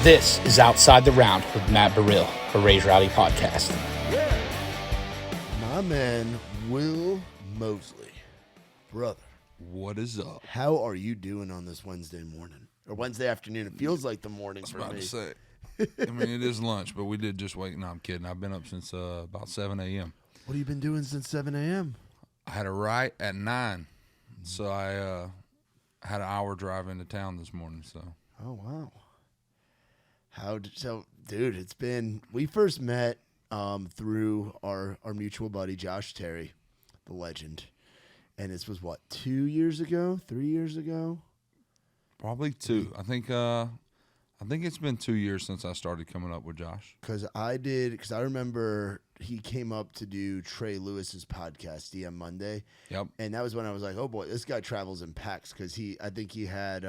This is Outside the Round with Matt Burrill, a Raise Rowdy podcast. My man, Will Moseley. Brother. What is up? How are you doing on this Wednesday morning? Or Wednesday afternoon? It feels like the morning for me. I was about to say. I mean, it is lunch, but we did just wake. No, I'm kidding. I've been up since about 7 a.m. What have you been doing since 7 a.m.? I had a write at 9, so I had an hour drive into town this morning. So. Oh, wow. Dude, it's been, we first met through our mutual buddy, Josh Terry, the legend. And this was what, 2 years ago, 3 years ago? Probably 2. I think it's been 2 years since I started coming up with Josh. Because I remember he came up to do Trey Lewis's podcast, DM Monday. Yep. And that was when I was like, oh boy, this guy travels in packs. Because I think he had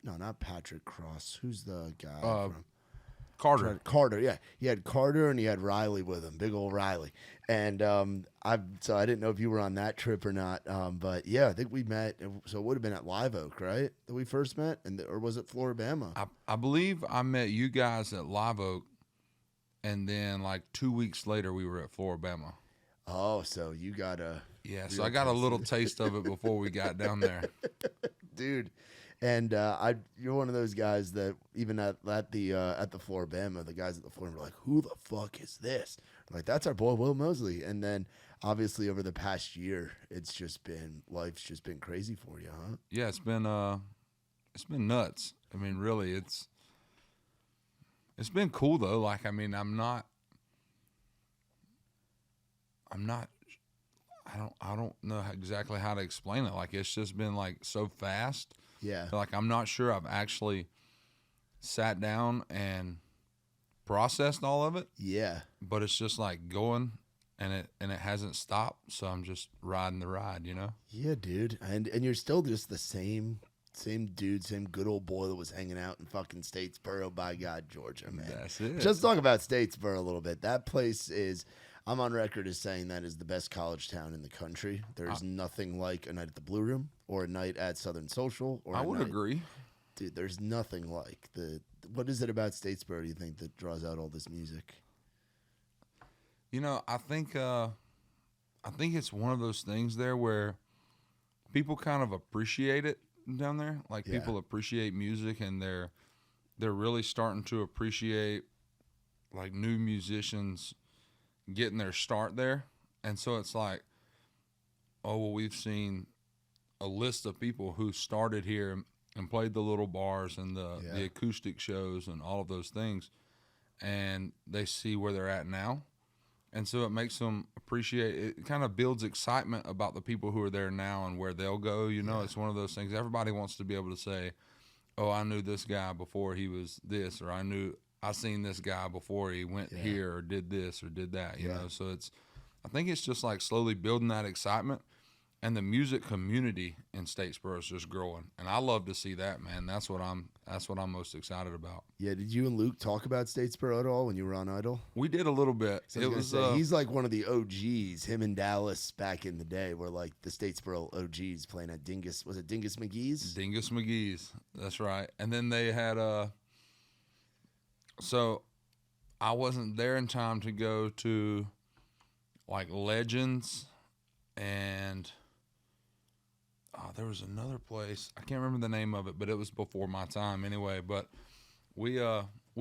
not Patrick Cross. Who's the guy from Carter, yeah. He had Carter and he had Riley with him, big old Riley. And I didn't know if you were on that trip or not. But yeah, I think we met. So it would have been at Live Oak, right? That we first met, or was it Floribama? I believe I met you guys at Live Oak, and then like 2 weeks later we were at Floribama. Oh, so you got a so I got a little taste of it before we got down there, dude. And you're one of those guys that even at the Floribama, the guys at the Floribama were like, "Who the fuck is this?" I'm like, that's our boy Will Moseley. And then obviously over the past year, life's just been crazy for you, huh? Yeah, it's been nuts. I mean, really, it's been cool though. Like, I mean, I don't know exactly how to explain it. Like, it's just been like so fast. Yeah. Like, I'm not sure I've actually sat down and processed all of it. Yeah. But it's just like going, and it hasn't stopped. So I'm just riding the ride, you know? Yeah, dude. And you're still just the same dude, same good old boy that was hanging out in fucking Statesboro, by God, Georgia, man. That's it. Just talk about Statesboro a little bit. That place is, I'm on record as saying that is the best college town in the country. There's nothing like a night at the Blue Room or a night at Southern Social. Or I would agree. Dude, there's nothing like what is it about Statesboro, do you think, that draws out all this music? You know, I think it's one of those things there where people kind of appreciate it down there. Like, people appreciate music, and they're really starting to appreciate like new musicians getting their start there. And so it's like, oh, well, we've seen a list of people who started here and played the little bars and the acoustic shows and all of those things, and they see where they're at now. And so it makes them appreciate it. It kind of builds excitement about the people who are there now and where they'll go. You know, It's one of those things. Everybody wants to be able to say, oh, I knew this guy before he was this, or I seen this guy before he went here or did this or did that, you know? So I think it's just like slowly building that excitement, and the music community in Statesboro is just growing. And I love to see that, man. That's what I'm most excited about. Yeah. Did you and Luke talk about Statesboro at all when you were on Idol? We did a little bit. He's like one of the OGs. Him and Dallas back in the day were like the Statesboro OGs playing at Dingus. Was it Dingus McGee's? Dingus McGee's. That's right. And then they had so I wasn't there in time to go to like Legends, and there was another place. I can't remember the name of it, but it was before my time anyway. But we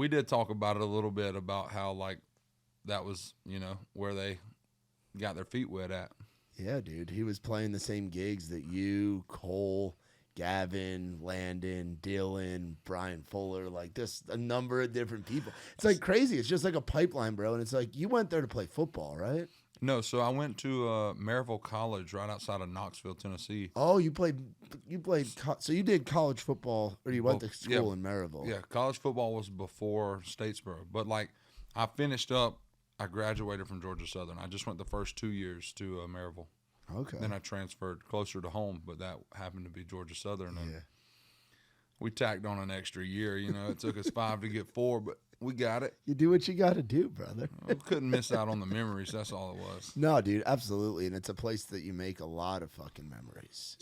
did talk about it a little bit, about how like that was, you know, where they got their feet wet at. Yeah, dude. He was playing the same gigs that you, Cole, Gavin, Landon, Dylan, Brian Fuller, like this, a number of different people. It's like crazy. It's just like a pipeline, bro. And it's like, you went there to play football, right? No, so I went to Maryville College right outside of Knoxville, Tennessee. Oh, so you did college football, or you went to school in Maryville? Yeah, college football was before Statesboro. But like, I graduated from Georgia Southern. I just went the first 2 years to Maryville. Okay. Then I transferred closer to home, but that happened to be Georgia Southern. And we tacked on an extra year. You know, it took us 5 to get 4, but we got it. You do what you got to do, brother. We couldn't miss out on the memories. That's all it was. No, dude, absolutely. And it's a place that you make a lot of fucking memories.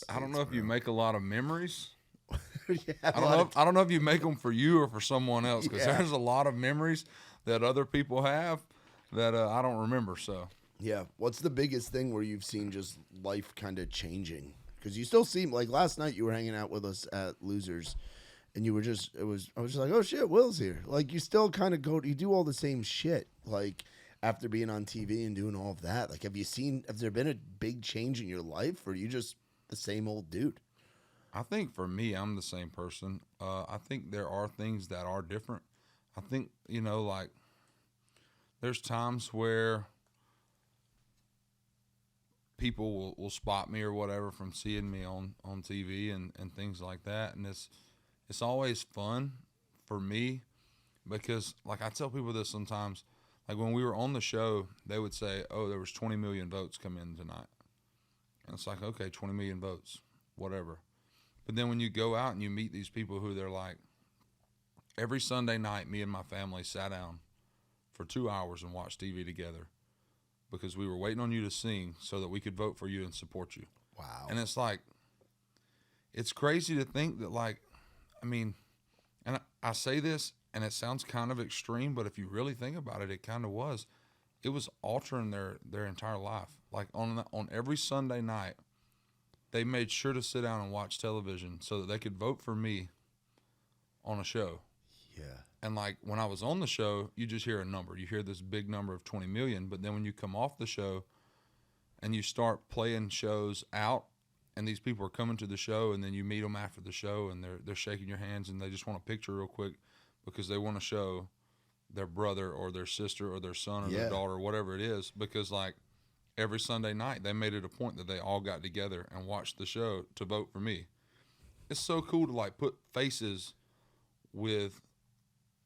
I don't know if you make a lot of memories, Yeah, I don't know if you make them for you or for someone else, because Yeah. there's a lot of memories that other people have that I don't remember. So Yeah. What's the biggest thing where you've seen just life kind of changing? Because you still seem like last night you were hanging out with us at Losers, and you were just I was just like, oh shit, Will's here. Like you still kind of you do all the same shit. Like after being on TV and doing all of that, like has there been a big change in your life, or are you just the same old dude? I think for me, I'm the same person. I think there are things that are different. I think, like there's times where people will spot me or whatever from seeing me on TV and things like that. And it's always fun for me because, like, I tell people this sometimes, like when we were on the show, they would say, oh, there was 20 million votes come in tonight. And it's like, okay, 20 million votes, whatever. But then when you go out and you meet these people who they're like, every Sunday night, me and my family sat down for 2 hours and watched TV together because we were waiting on you to sing so that we could vote for you and support you. Wow. And it's like, it's crazy to think that, like, I mean, and I say this and it sounds kind of extreme, but if you really think about it, it kind of was. It was altering their entire life. Like on every Sunday night, they made sure to sit down and watch television so that they could vote for me on a show. Yeah. And like when I was on the show, you just hear a number. You hear this big number of 20 million, but then when you come off the show and you start playing shows out and these people are coming to the show and then you meet them after the show and they're shaking your hands and they just want a picture real quick because they want to show their brother or their sister or their son or their daughter or whatever it is, because like every Sunday night they made it a point that they all got together and watched the show to vote for me. It's so cool to like put faces with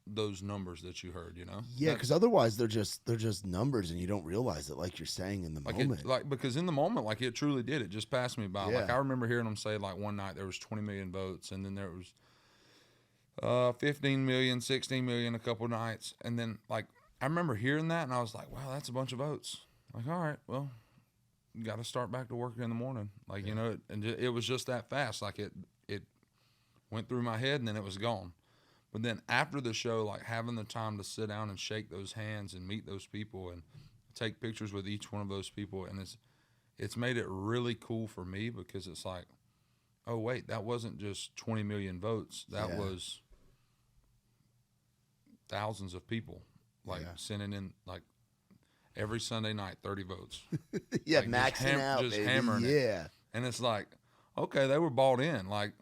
those numbers that you heard, Yeah, because otherwise they're just numbers and you don't realize it, like you're saying in the moment. Because in the moment, like it truly did. It just passed me by. Yeah. Like I remember hearing them say like one night there was 20 million votes and then there was 15 million, 16 million a couple nights. And then like I remember hearing that and I was like, wow, that's a bunch of votes. Like, all right, well, you got to start back to work in the morning. Like, and it was just that fast. Like it went through my head and then it was gone. But then after the show, like having the time to sit down and shake those hands and meet those people and take pictures with each one of those people, and it's made it really cool for me because it's like, oh wait, that wasn't just 20 million votes. That was thousands of people sending in like every Sunday night 30 votes. Yeah, like maxing out, just baby. hammering it. Yeah. And it's like, okay, they were bought in. Like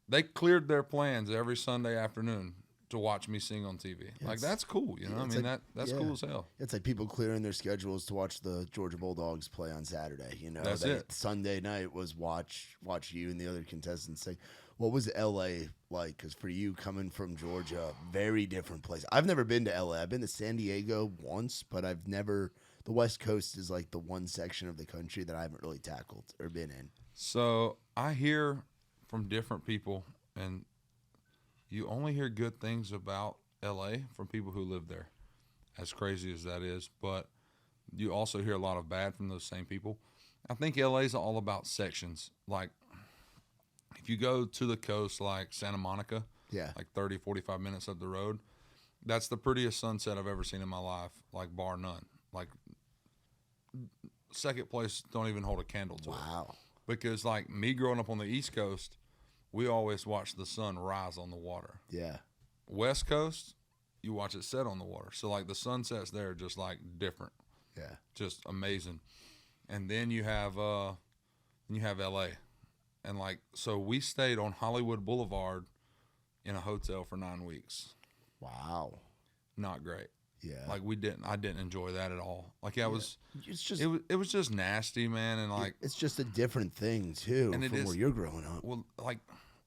they cleared their plans every Sunday afternoon to watch me sing on TV. Like that's cool, I mean, like, that's cool as hell. It's like people clearing their schedules to watch the Georgia Bulldogs play on Saturday. That's it. Sunday night was watch you and the other contestants sing. What was LA like? Because for you, coming from Georgia, very different place. I've never been to LA. I've been to San Diego once, but I've never. The West Coast is like the one section of the country that I haven't really tackled or been in. So I hear from different people, and you only hear good things about LA from people who live there, as crazy as that is, but you also hear a lot of bad from those same people. I think LA is all about sections. Like if you go to the coast like Santa Monica, like 30, 45 minutes up the road, that's the prettiest sunset I've ever seen in my life, like bar none. Like second place don't even hold a candle to it. Wow. Because like me growing up on the East Coast, we always watch the sun rise on the water. Yeah. West Coast, you watch it set on the water. So like the sunsets there are just like different. Yeah. Just amazing. And then you have LA. And like so we stayed on Hollywood Boulevard in a hotel for 9 weeks. Wow. Not great. Yeah. Like I didn't enjoy that at all. Like it was just nasty, man, and like it's just a different thing too from where you're growing up. Well, like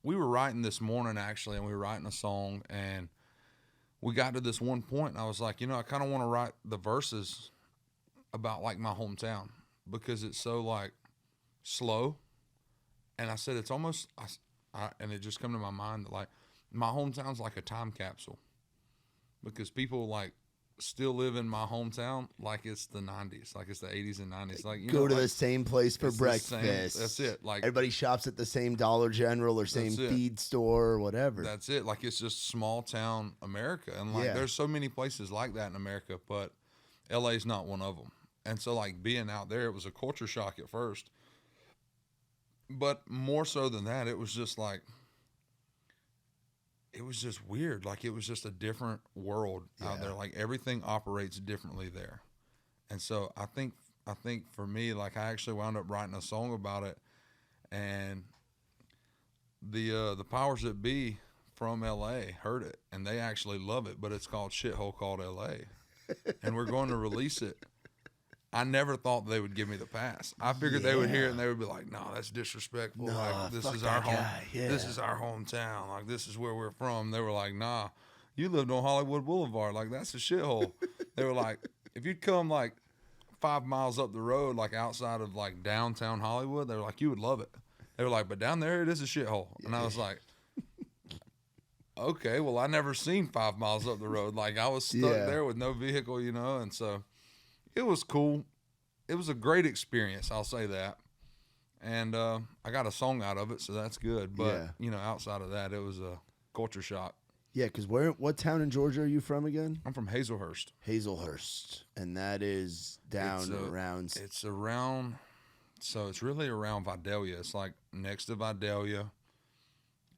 we were writing this morning actually, and we were writing a song, and we got to this one point, and I was like, I kind of want to write the verses about like my hometown because it's so like slow, and I said it's almost and it just come to my mind that like my hometown's like a time capsule because people like still live in my hometown like it's the 90s, like it's the 80s and 90s. Like, you go know, to like, the same place for breakfast. That's it. Like, everybody shops at the same Dollar General or same feed store or whatever. That's it. Like, it's just small town America. And like, there's so many places like that in America, but LA's not one of them. And so like being out there, it was a culture shock at first, but more so than that, it was just like, it was just weird. Like, it was just a different world out there. Like, everything operates differently there. And so I think for me, like, I actually wound up writing a song about it, and the powers that be from LA heard it, and they actually love it, but it's called Shithole Called LA. And we're going to release it. I never thought they would give me the pass. I figured they would hear it and they would be like, "No, that's disrespectful. Like, this is our home. This is our hometown. Like, this is where we're from." They were like, "Nah, you lived on Hollywood Boulevard. Like, that's a shithole." They were like, "If you'd come like 5 miles up the road, like outside of like downtown Hollywood," they were like, "you would love it." They were like, "But down there, it is a shithole." And I was like, "Okay, well, I never seen 5 miles up the road. Like, I was stuck there with no vehicle, you know." And so it was cool. It was a great experience, I'll say that. And I got a song out of it, so that's good. But, you know, outside of that, it was a culture shock. Yeah, because what town in Georgia are you from again? I'm from Hazelhurst. Hazelhurst. And that is around... It's around... So it's really around Vidalia. It's like next to Vidalia,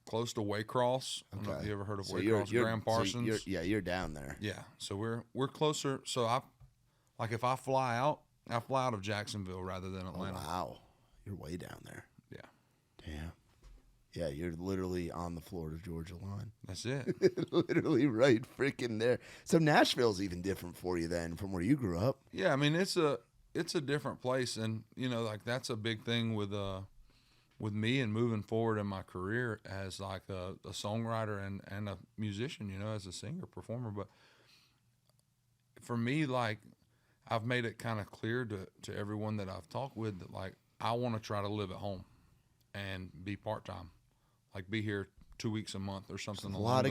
close to Waycross. I don't know if you ever heard of Waycross, Grand Parsons. So you're down there. Yeah, so we're closer. So if I fly out of Jacksonville rather than Atlanta. Oh, wow. You're way down there. Yeah. Damn. Yeah, you're literally on the Florida-Georgia line. That's it. Literally right freaking there. So Nashville's even different for you then from where you grew up. Yeah, I mean, it's a different place. And, you know, like, that's a big thing with me and moving forward in my career as like a songwriter and a musician, you know, as a singer, performer. But for me, like, I've made it kind of clear to everyone that I've talked with that, like, I want to try to live at home and be part-time, like be here 2 weeks a month or something. There's a lot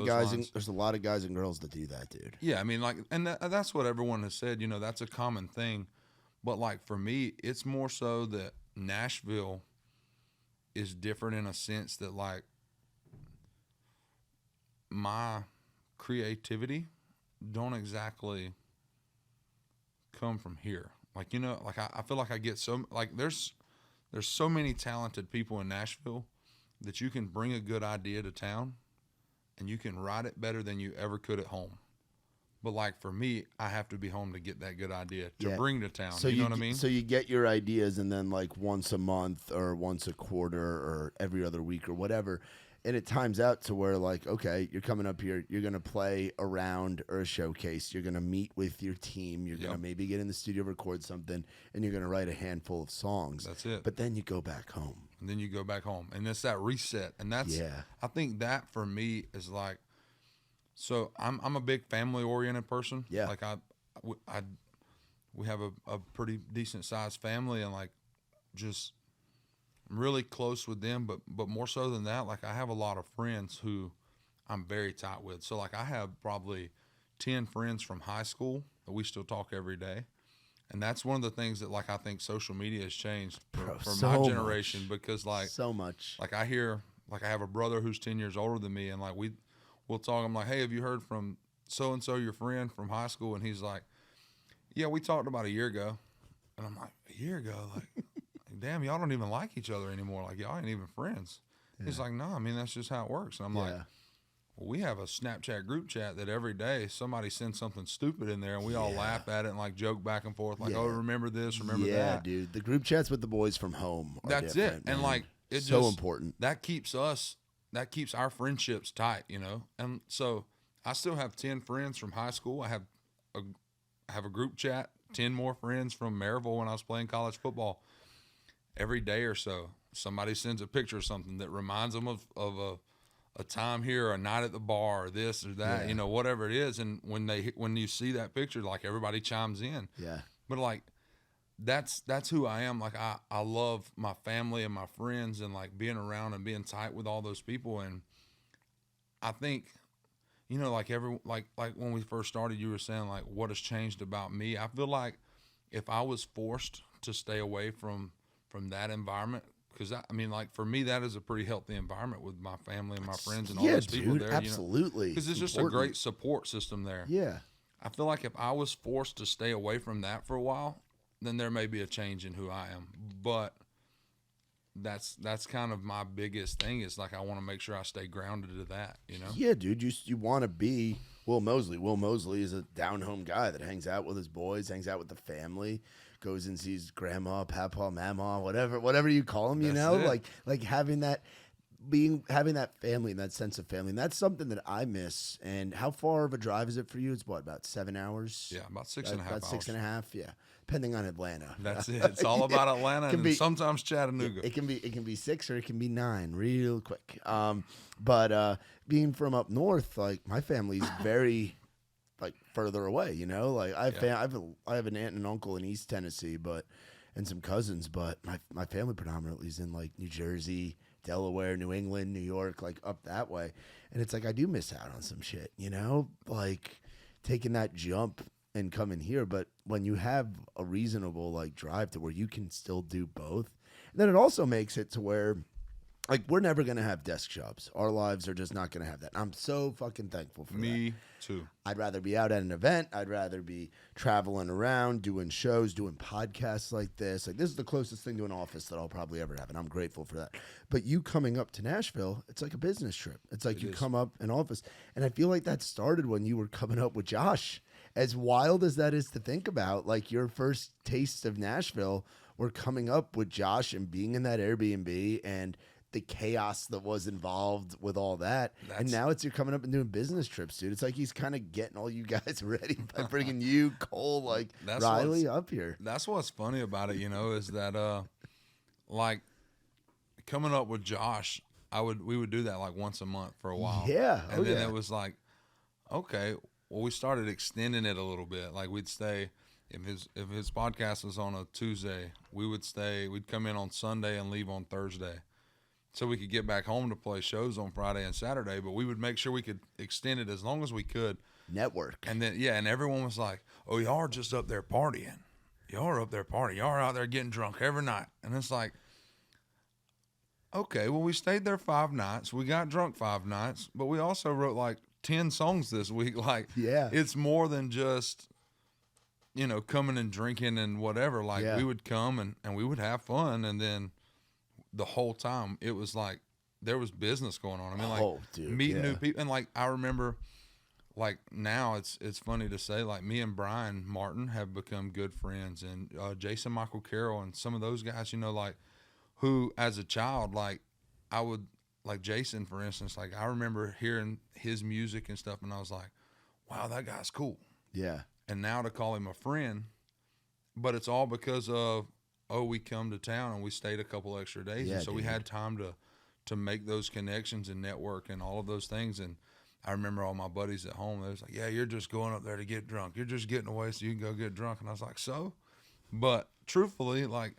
of guys and girls that do that, dude. Yeah, I mean, like, and that's what everyone has said, you know, that's a common thing. But like, for me, it's more so that Nashville is different in a sense that, like, my creativity don't exactly come from here. Like, you know, like, I feel like I get so, like, there's so many talented people in Nashville that you can bring a good idea to town and you can write it better than you ever could at home. But like, for me, I have to be home to get that good idea to bring to town. So you know what I mean? So you get your ideas, and then like once a month or once a quarter or every other week or whatever, and it times out to where, like, okay, you're coming up here, you're going to play a round or a showcase, you're going to meet with your team, you're going to maybe get in the studio, record something, and you're going to write a handful of songs. That's it. But then you go back home. And then you go back home. And it's that reset. And that's, I think that for me is like, so I'm a big family-oriented person. Yeah. Like, we have a pretty decent-sized family, and, like, just... I'm really close with them, but more so than that, like, I have a lot of friends who I'm very tight with. So, like, I have probably 10 friends from high school that we still talk every day. And that's one of the things that, like, I think social media has changed for my generation, because, like, so much. Like, I have a brother who's 10 years older than me, and, like, we'll talk. I'm like, "Hey, have you heard from so-and-so, your friend from high school?" And he's like, "Yeah, we talked about a year ago." And I'm like, "A year ago?" Like, damn, y'all don't even like each other anymore. Like, y'all ain't even friends. Yeah. He's like, "No, I mean, that's just how it works." And I'm like, well, we have a Snapchat group chat that every day somebody sends something stupid in there, and we all laugh at it and, like, joke back and forth, like, "Oh, remember this, remember that." Yeah, dude. The group chats with the boys from home are That's different, it. And, like, it's so important. That keeps our friendships tight, you know? And so I still have 10 friends from high school. I have a group chat, 10 more friends from Maryville when I was playing college football. Every day or so, somebody sends a picture of something that reminds them of a time here, or a night at the bar, or this or that, you know, whatever it is. And when you see that picture, like, everybody chimes in. Yeah. But, like, that's who I am. Like, I love my family and my friends, and, like, being around and being tight with all those people. And I think you know, like when we first started, you were saying like what has changed about me. I feel like if I was forced to stay away from that environment, because I mean, like for me, that is a pretty healthy environment with my family and my friends and all those people there. Absolutely, because it's just a great support system there. Yeah, I feel like if I was forced to stay away from that for a while, then there may be a change in who I am. But that's kind of my biggest thing is like I want to make sure I stay grounded to that, you know? Yeah, dude, you want to be Will Moseley. Will Moseley is a down-home guy that hangs out with his boys, hangs out with the family, goes and sees grandma, papa, mama, whatever you call them, you know? Like having that family and that sense of family. And that's something that I miss. And how far of a drive is it for you? It's what, about 7 hours? Yeah, about 6.5 hours. About 6.5, yeah. Depending on Atlanta. That's it. It's all about Atlanta and sometimes Chattanooga. It can be 6 or it can be 9 real quick. But being from up north, like my family's very like further away, you know? Like I have an aunt and uncle in East Tennessee, and some cousins, but my family predominantly is in like New Jersey, Delaware, New England, New York, like up that way. And it's like I do miss out on some shit, you know? Like taking that jump and coming here, but when you have a reasonable like drive to where you can still do both, then it also makes it to where like we're never gonna have desk jobs. Our lives are just not gonna have that. I'm so fucking thankful for that. Me too. I'd rather be out at an event. I'd rather be traveling around, doing shows, doing podcasts like this. Like this is the closest thing to an office that I'll probably ever have, and I'm grateful for that. But you coming up to Nashville, it's like a business trip. It's like you come up in office, and I feel like that started when you were coming up with Josh. As wild as that is to think about, like your first taste of Nashville were coming up with Josh and being in that Airbnb and the chaos that was involved with all that. And now you're coming up and doing business trips, dude. It's like he's kind of getting all you guys ready by bringing you, Cole, like Riley up here. That's what's funny about it, you know, is that like coming up with Josh, we would do that like once a month for a while. Yeah. And then it was like, okay, well, we started extending it a little bit. Like we'd stay if his podcast was on a Tuesday, we'd come in on Sunday and leave on Thursday, so we could get back home to play shows on Friday and Saturday. But we would make sure we could extend it as long as we could. Network. And then and everyone was like, "Oh, y'all are just up there partying. Y'all are up there partying. Y'all are out there getting drunk every night." And it's like, okay, well, we stayed there 5 nights. We got drunk 5 nights, but we also wrote like 10 songs this week. Like, it's more than just, you know, coming and drinking and whatever. Like, we would come and we would have fun. And then the whole time it was like there was business going on. I mean, like meeting new people. And like, I remember like now it's funny to say, like me and Brian Martin have become good friends, and Jason Michael Carroll and some of those guys, you know, like who as a child, like I would, like Jason, for instance, like I remember hearing his music and stuff, and I was like, wow, that guy's cool. Yeah. And now to call him a friend, but it's all because of, we come to town and we stayed a couple extra days. And so we had time to make those connections and network and all of those things. And I remember all my buddies at home, they was like, yeah, you're just going up there to get drunk. You're just getting away so you can go get drunk. And I was like, so? But truthfully, like,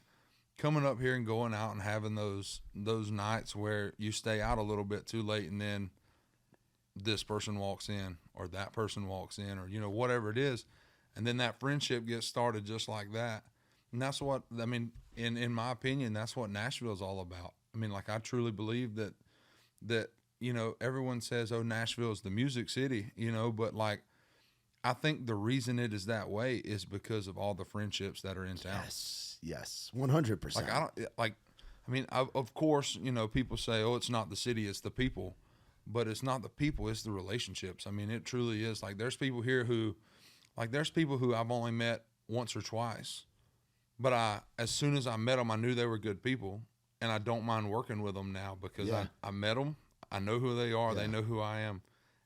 coming up here and going out and having those nights where you stay out a little bit too late, and then this person walks in or that person walks in, or, you know, whatever it is. And then that friendship gets started just like that. And that's what, I mean, in my opinion, that's what Nashville is all about. I mean, like, I truly believe that, you know, everyone says, oh, Nashville is the music city, you know, but like, I think the reason it is that way is because of all the friendships that are in town. Yes, 100%. Like, I mean, of course, you know, people say, oh, it's not the city, it's the people. But it's not the people, it's the relationships. I mean, it truly is. Like, there's people here who I've only met once or twice. But as soon as I met them, I knew they were good people. And I don't mind working with them now because I met them. I know who they are. They know who I am.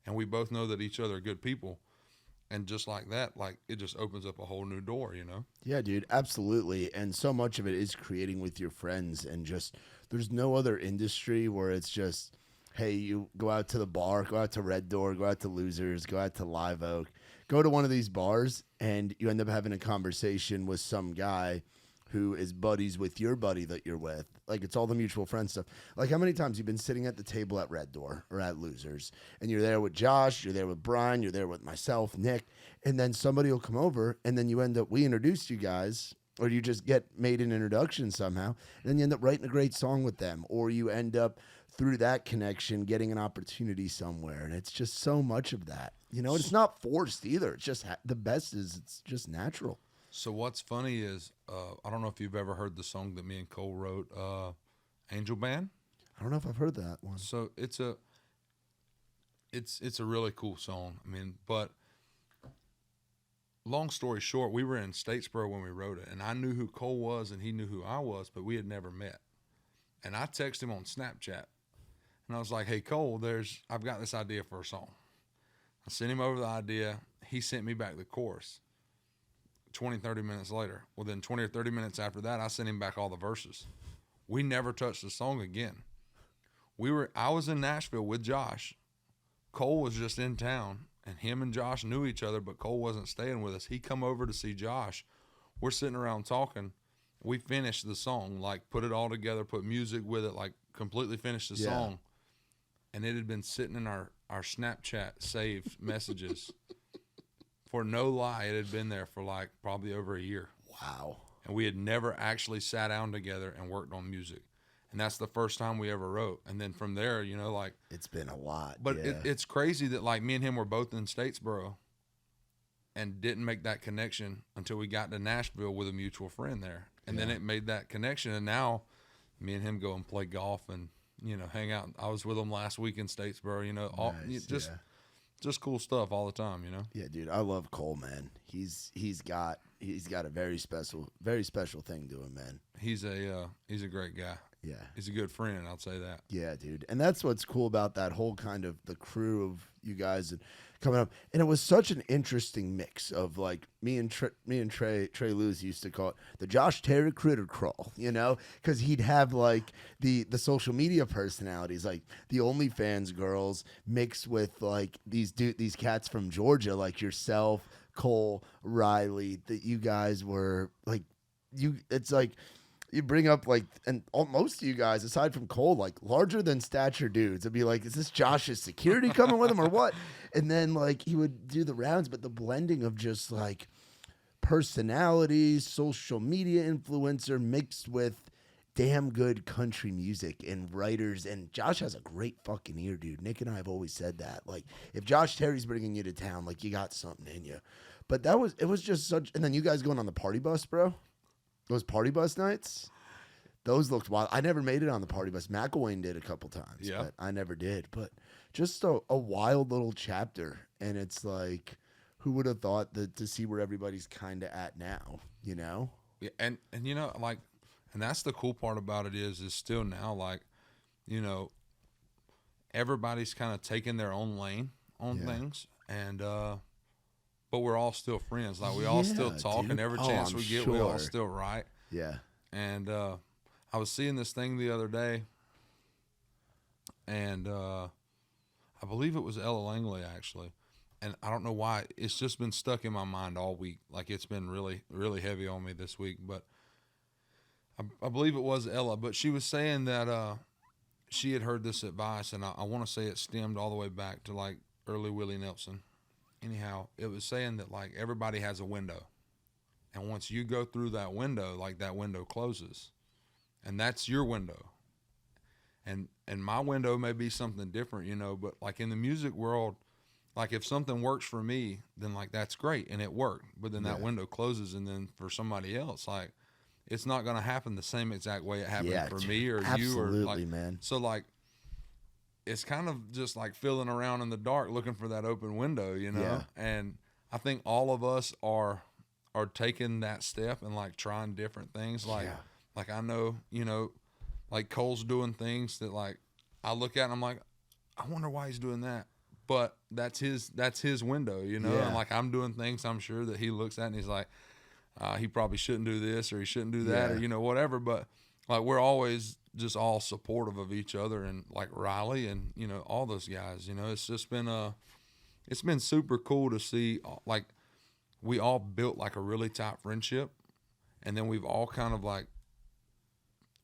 And we both know that each other are good people. And just like that, like, it just opens up a whole new door, you know? Yeah, dude, absolutely. And so much of it is creating with your friends, and just there's no other industry where it's just, hey, you go out to the bar, go out to Red Door, go out to Losers, go out to Live Oak, go to one of these bars, and you end up having a conversation with some guy who is buddies with your buddy that you're with. Like, it's all the mutual friend stuff. Like, how many times you've been sitting at the table at Red Door or at Losers, and you're there with Josh, you're there with Brian, you're there with myself, Nick, and then somebody will come over, and then we introduce you guys, or you just get made an introduction somehow, and then you end up writing a great song with them, or you end up, through that connection, getting an opportunity somewhere. And it's just so much of that. You know, it's not forced either. It's just the best is it's just natural. So what's funny is, I don't know if you've ever heard the song that me and Cole wrote, Angel Band. I don't know if I've heard that one. So it's a really cool song. I mean, but long story short, we were in Statesboro when we wrote it, and I knew who Cole was and he knew who I was, but we had never met. And I texted him on Snapchat, and I was like, "Hey Cole, I've got this idea for a song." I sent him over the idea. He sent me back the chorus. 20, 30 minutes later. Well, then 20 or 30 minutes after that, I sent him back all the verses. We never touched the song again. I was in Nashville with Josh. Cole was just in town, and him and Josh knew each other, but Cole wasn't staying with us. He come over to see Josh. We're sitting around talking. We finished the song, like put it all together, put music with it, like completely finished the song. And it had been sitting in our Snapchat saved messages. For no lie, it had been there for like probably over a year. Wow. And we had never actually sat down together and worked on music. And that's the first time we ever wrote. And then from there, you know, like. It's been a lot. But it's crazy that like me and him were both in Statesboro and didn't make that connection until we got to Nashville with a mutual friend there. And then it made that connection. And now me and him go and play golf and, you know, hang out. I was with him last week in Statesboro, you know, just cool stuff all the time, you know? Yeah, dude, I love Cole, man. He's got a very special thing to him, man. He's a great guy. Yeah. He's a good friend, I'll say that. Yeah, dude. And that's what's cool about that whole kind of the crew of you guys and coming up. And it was such an interesting mix of like me and Trey Lewis used to call it the Josh Terry critter crawl, you know, because he'd have like the social media personalities, like the OnlyFans girls mixed with like these cats from Georgia, like yourself, Cole, Riley, that you guys were like it's like you bring up like, and most of you guys, aside from Cole, like larger than stature dudes. It'd be like, is this Josh's security coming with him or what? And then like he would do the rounds, but the blending of just like personalities, social media influencer mixed with damn good country music and writers. And Josh has a great fucking ear, dude. Nick and I have always said that. Like if Josh Terry's bringing you to town, like you got something in you. But it was just such, and then you guys going on the party bus, bro. Those party bus nights, those looked wild. I never made it on the party bus. McElwain did a couple times, but I never did. But just a wild little chapter. And it's like, who would have thought that to see where everybody's kind of at now, you know? Yeah, and you know, like, and that's the cool part about it is still now, like, you know, everybody's kind of taking their own lane on things. And, but we're all still friends. Like we all still talk, dude. And every chance we get, we all still write. Yeah. And I was seeing this thing the other day, and I believe it was Ella Langley actually, and I don't know why it's just been stuck in my mind all week. Like it's been really, really heavy on me this week. But I believe it was Ella. But she was saying that she had heard this advice, and I want to say it stemmed all the way back to like early Willie Nelson. Anyhow, it was saying that like everybody has a window, and once you go through that window, like that window closes, and that's your window. And my window may be something different, you know, but like in the music world, like if something works for me, then like that's great and it worked. But then that window closes, and then for somebody else, like it's not going to happen the same exact way it happened for me or you or like, man. So like it's kind of just like feeling around in the dark looking for that open window, you know? Yeah. And I think all of us are taking that step and like trying different things. Like I know, you know, like Cole's doing things that like I look at and I'm like, I wonder why he's doing that. But that's his window, you know? And like I'm doing things I'm sure that he looks at and he's like, he probably shouldn't do this or he shouldn't do that or, you know, whatever. But like we're always just all supportive of each other, and like Riley and, you know, all those guys, you know, it's just been it's been super cool to see like we all built like a really tight friendship, and then we've all kind of like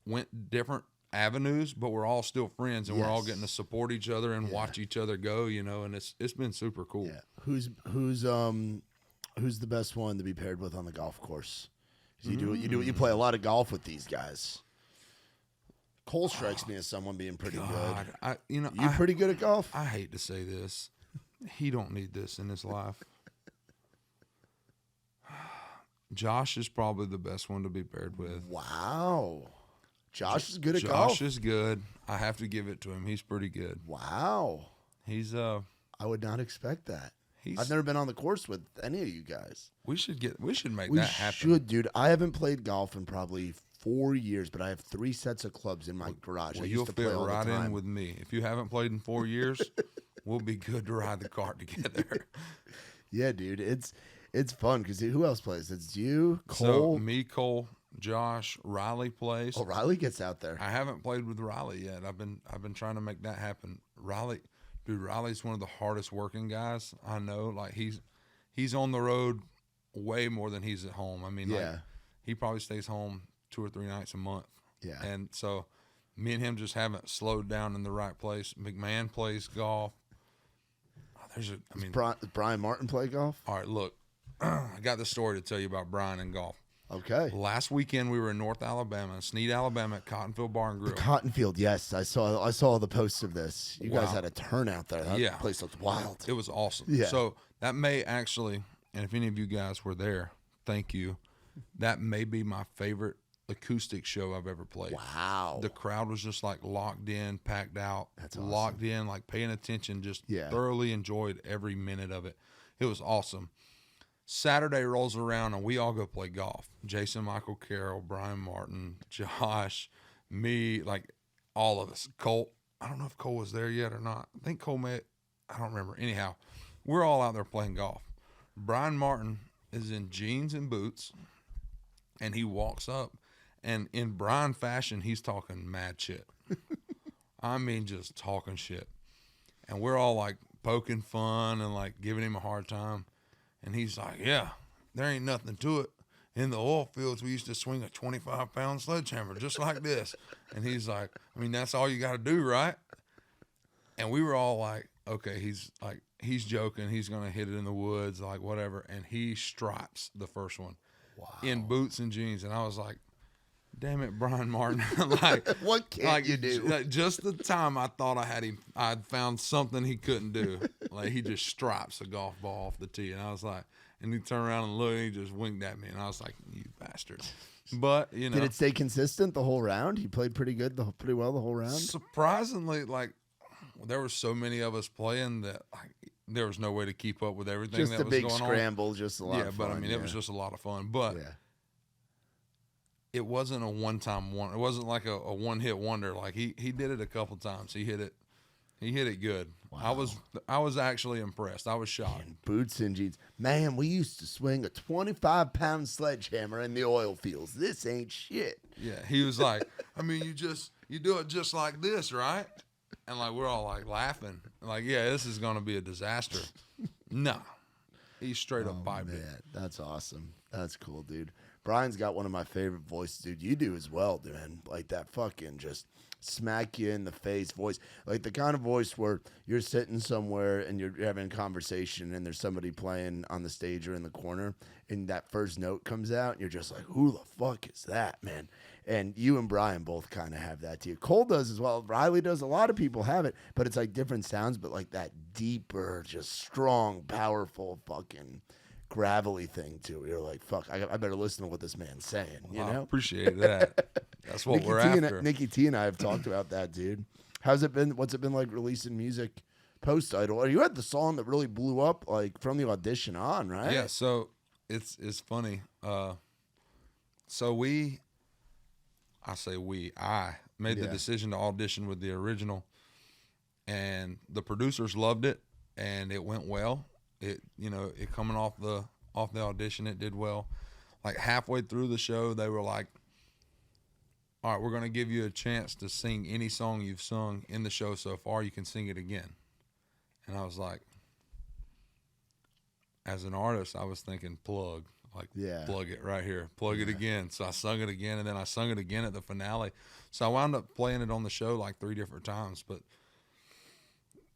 went different avenues, but we're all still friends, and we're all getting to support each other and watch each other go, you know, and it's been super cool. Yeah. Who's the best one to be paired with on the golf course? You play a lot of golf with these guys. Cole strikes me as someone being pretty good. You pretty good at golf? I hate to say this. He don't need this in his life. Josh is probably the best one to be paired with. Wow. Josh is good at golf? Josh is good. I have to give it to him. He's pretty good. Wow. He's I would not expect that. I've never been on the course with any of you guys. We should make that happen. We should, dude. I haven't played golf in probably 4 years, but I have 3 sets of clubs in my garage. Well, I used you'll to play fit all right the time. in with me. If you haven't played in 4 years, we'll be good to ride the cart together. Yeah, dude. It's fun because who else plays? It's you, Cole. So me, Cole, Josh, Riley plays. Oh, Riley gets out there. I haven't played with Riley yet. I've been trying to make that happen. Riley's one of the hardest working guys I know. Like he's on the road way more than he's at home. I mean, like, he probably stays home 2 or 3 nights a month. Yeah. And so me and him just haven't slowed down in the right place. McMahon plays golf. Does Brian Martin play golf? All right, look, I got this story to tell you about Brian and golf. Okay. Last weekend we were in North Alabama, Snead, Alabama, at Cottonfield Bar and Grill. Cottonfield, yes, I saw the posts of this. You guys had a turnout there. That place looked wild. It was awesome. Yeah. So that may actually, and if any of you guys were there, thank you. That may be my favorite acoustic show I've ever played. Wow. The crowd was just like locked in, packed out, That's awesome. Locked in, like paying attention, just thoroughly enjoyed every minute of it. It was awesome. Saturday rolls around and we all go play golf. Jason Michael Carroll, Brian Martin, Josh, me, like all of us. Cole, I don't know if Cole was there yet or not. I think Cole I don't remember. Anyhow, we're all out there playing golf. Brian Martin is in jeans and boots, and he walks up, and in Brian fashion, he's talking mad shit. I mean, just talking shit. And we're all like poking fun and like giving him a hard time. And he's like, yeah, there ain't nothing to it. In the oil fields, we used to swing a 25-pound sledgehammer just like this. And he's like, I mean, that's all you got to do, right? And we were all like, okay, he's joking. He's going to hit it in the woods, like whatever. And he stripes the first one in boots and jeans. And I was like, damn it, Brian Martin. Like, what can you do? Like, just the time I thought I'd found something he couldn't do. Like, he just stripes a golf ball off the tee. And I was like, and he turned around and looked, and he just winked at me. And I was like, you bastard. But, you know. Did it stay consistent the whole round? He played pretty well the whole round? Surprisingly, like, there were so many of us playing that, like, there was no way to keep up with everything that was going on. Just a big scramble, just a lot of fun. Yeah, but, I mean, it was just a lot of fun. But it wasn't a one-time wonder. It wasn't like a one-hit wonder. Like, he did it a couple times. He hit it good. Wow. I was actually impressed. I was shocked. Man, boots and jeans. Man, we used to swing a 25-pound sledgehammer in the oil fields. This ain't shit. Yeah, he was like, I mean, you do it just like this, right? And like we're all like laughing. Like, yeah, this is gonna be a disaster. No. He's straight up piped it. That's awesome. That's cool, dude. Brian's got one of my favorite voices, dude. You do as well, man. Like that fucking just smack you in the face voice. Like the kind of voice where you're sitting somewhere and you're having a conversation and there's somebody playing on the stage or in the corner and that first note comes out and you're just like, who the fuck is that, man? And you and Brian both kind of have that too. Cole does as well. Riley does. A lot of people have it, but it's like different sounds, but like that deeper, just strong, powerful fucking gravelly thing too. You're like, fuck, I better listen to what this man's saying. You know? I appreciate that. That's what we're after. Nikki T and I have talked about that, dude. How's it been? What's it been like releasing music post Idol? You had the song that really blew up like from the audition on, right? Yeah. So it's funny. So I made the decision to audition with the original, and the producers loved it, and it went well. It coming off the audition, it did well. Like halfway through the show, they were like, all right, we're going to give you a chance to sing any song you've sung in the show so far. You can sing it again. And I was like, as an artist, I was thinking plug. Like, plug it right here, plug it again. So I sung it again, and then I sung it again at the finale. So I wound up playing it on the show like 3 different times, but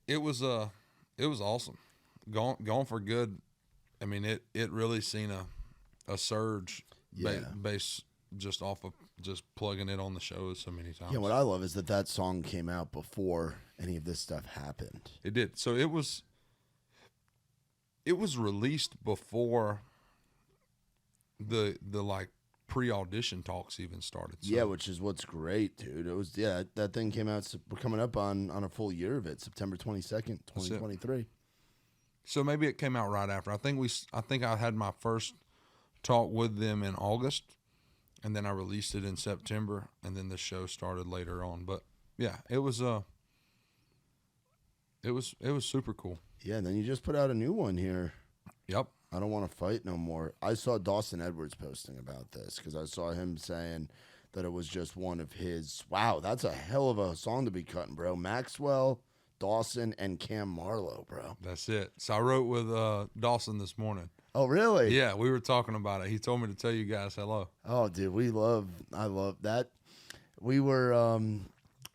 it was awesome. Gone for Good. I mean, it really seen a surge based just off of just plugging it on the shows so many times. Yeah, what I love is that song came out before any of this stuff happened. It did. So it was released before the like pre-audition talks even started. So. Yeah, which is what's great, dude. It was that thing came out. We're coming up on a full year of it, September 22nd, 2023. So maybe it came out right after. I think I had my first talk with them in August, and then I released it in September, and then the show started later on. But yeah, it was super cool. Yeah, and then you just put out a new one here. Yep. I Don't Want to Fight No More. I saw Dawson Edwards posting about this because I saw him saying that it was just one of his. Wow, that's a hell of a song to be cutting, bro. Maxwell, Dawson, and Cam Marlowe, bro. That's it. So I wrote with Dawson this morning. Oh, really? Yeah, we were talking about it. He told me to tell you guys hello. Oh, dude, I love that. We were,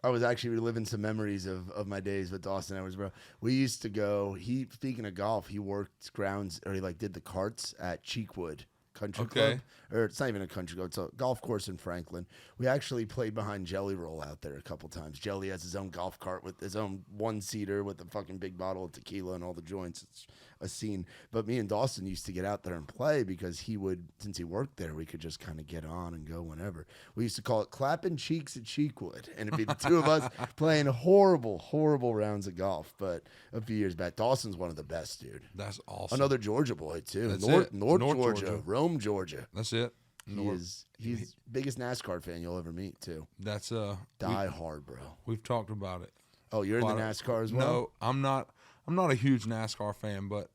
I was actually reliving some memories of my days with Dawson Edwards, bro. We used to go, speaking of golf, he worked grounds, or he did the carts at Cheekwood Country Club. Or it's not even a country club, it's a golf course in Franklin. We actually played behind Jelly Roll out there a couple times. Jelly has his own golf cart with his own one-seater with a fucking big bottle of tequila and all the joints. It's a scene. But me and Dawson used to get out there and play because since he worked there, we could just kind of get on and go whenever. We used to call it clapping cheeks at Cheekwood, and it'd be the two of us playing horrible, horrible rounds of golf. But a few years back, Dawson's one of the best, dude. That's awesome. Another Georgia boy too. That's North Georgia, Rome, Georgia. That's it. He's biggest NASCAR fan you'll ever meet too. That's die hard, bro. We've talked about it. Oh, you're in the NASCAR as well? No, I'm not a huge NASCAR fan, but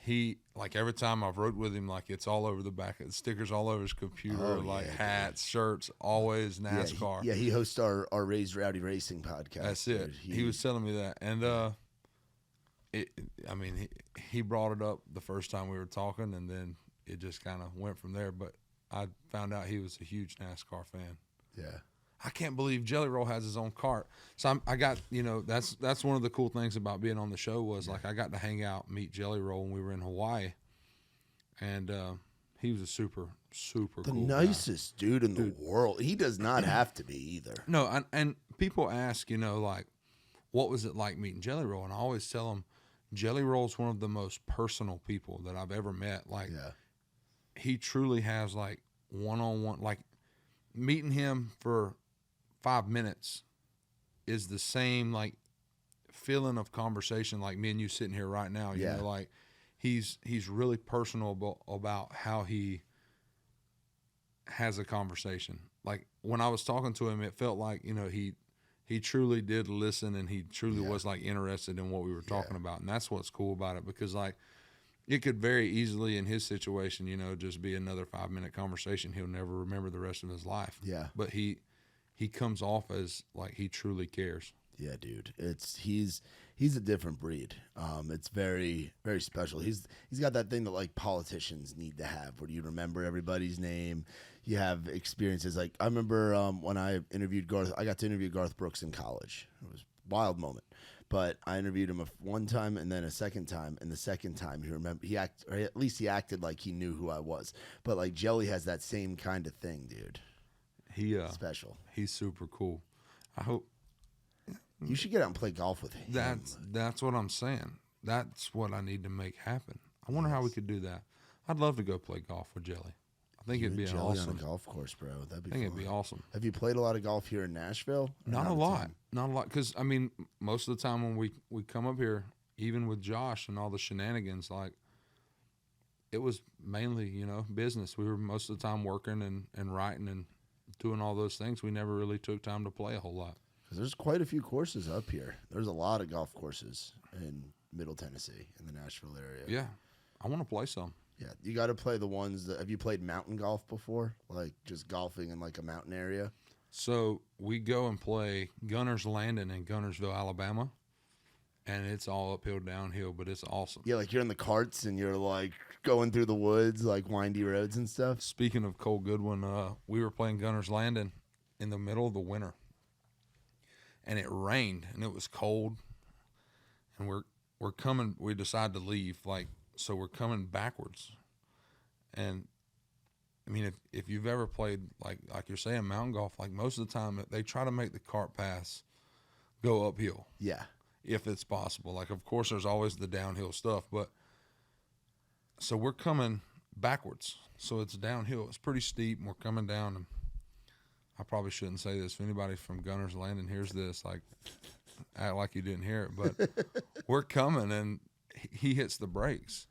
he, like, every time I've rode with him, like, it's all over the back, stickers all over his computer, hats, shirts, alwaes NASCAR. Yeah, he hosts our Raised Rowdy Racing podcast. That's it. He was telling me that, and he brought it up the first time we were talking, and then it just kind of went from there. But I found out he was a huge NASCAR fan. Yeah. I can't believe Jelly Roll has his own cart. So I got, that's one of the cool things about being on the show was, like, I got to hang out, meet Jelly Roll when we were in Hawaii. And he was a super, super cool guy. The nicest dude in the world. He does not have to be either. No, and people ask, like, what was it like meeting Jelly Roll? And I always tell them, Jelly Roll's one of the most personal people that I've ever met. Like, he truly has, like, one-on-one, like, meeting him for 5 minutes is the same, like, feeling of conversation like me and you sitting here right now. You know, like, he's really personal about how he has a conversation. Like, when I was talking to him, it felt like, he truly did listen, and he truly was, like, interested in what we were talking about. And that's what's cool about it, because, like, it could very easily in his situation, just be another 5-minute conversation. He'll never remember the rest of his life. Yeah. But he comes off as, like, he truly cares. Yeah, dude. He's a different breed. It's very, very special. He's got that thing that, like, politicians need to have, where you remember everybody's name. You have experiences. Like, I remember when I interviewed Garth. I got to interview Garth Brooks in college. It was a wild moment. But I interviewed him one time and then a second time. And the second time, or at least he acted like he knew who I was. But, like, Jelly has that same kind of thing, dude. Special. He's super cool. I hope you should get out and play golf with him. That's what I'm saying. That's what I need to make happen. I wonder how we could do that. I'd love to go play golf with Jelly. I think it'd be awesome. On a golf course, bro. That'd be. I think it'd be awesome. Have you played a lot of golf here in Nashville? Not a lot. Because most of the time when we come up here, even with Josh and all the shenanigans, like, it was mainly business. We were most of the time working and writing and doing all those things. We never really took time to play a whole lot. Because there's quite a few courses up here. There's a lot of golf courses in Middle Tennessee, in the Nashville area. Yeah, I want to play some. Yeah, you got to play the ones that. Have you played mountain golf before? Like, just golfing in, like, a mountain area? So we go and play Gunner's Landing in Gunnersville, Alabama, and it's all uphill, downhill, but it's awesome. Yeah, like you're in the carts and you're like going through the woods, like windy roads and stuff. Speaking of Cole Goodwin, we were playing Gunner's Landing in the middle of the winter, and it rained and it was cold, and we're coming. We decide to leave, so we're coming backwards, and I mean, if you've ever played like you're saying mountain golf, like most of the time they try to make the cart pass go uphill. Yeah. If it's possible. Like, of course, there's always the downhill stuff, but so we're coming backwards. So it's downhill. It's pretty steep, and we're coming down. And I probably shouldn't say this. If anybody from Gunner's Landing hears this, like, act like you didn't hear it. But we're coming, and he hits the brakes.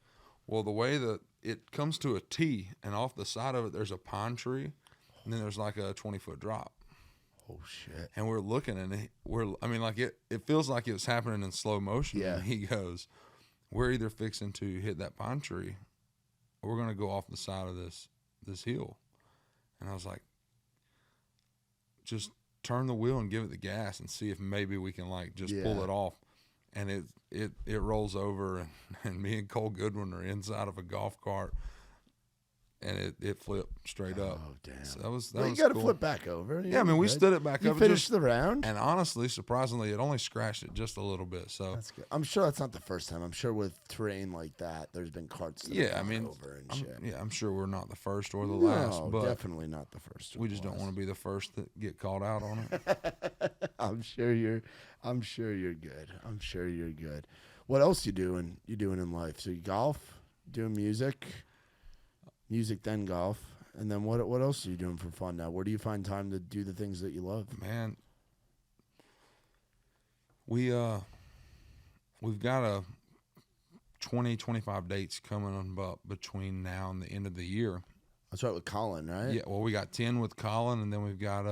Well, the way that it comes to a T, and off the side of it, there's a pine tree, and then there's like a 20-foot drop. Oh, shit. And we're looking, and it feels like it was happening in slow motion. Yeah. And he goes, we're either fixing to hit that pine tree or we're going to go off the side of this hill. And I was like, just turn the wheel and give it the gas and see if maybe we can pull it off. And it rolls over, and me and Cole Goodwin are inside of a golf cart. And it flipped straight up. Oh, damn. So that was you got to cool. flip back over. Yeah, I mean, we stood it back you up. You finished the round? And honestly, surprisingly, it only scratched it just a little bit. So that's good. I'm sure that's not the first time. I'm sure with terrain like that, there's been carts that have gone over and shit. I'm sure we're not the first or the last. But definitely not the first. We just don't want to be the first to get called out on it. I'm sure you're good. I'm sure you're good. What else you doing in life? So you golf, doing music, then golf, and then what else are you doing for fun now? Where do you find time to do the things that you love? Man, we've got a 25 dates coming up between now and the end of the year. That's right, with Colin, right? Yeah, well, we got 10 with Colin, and then we've got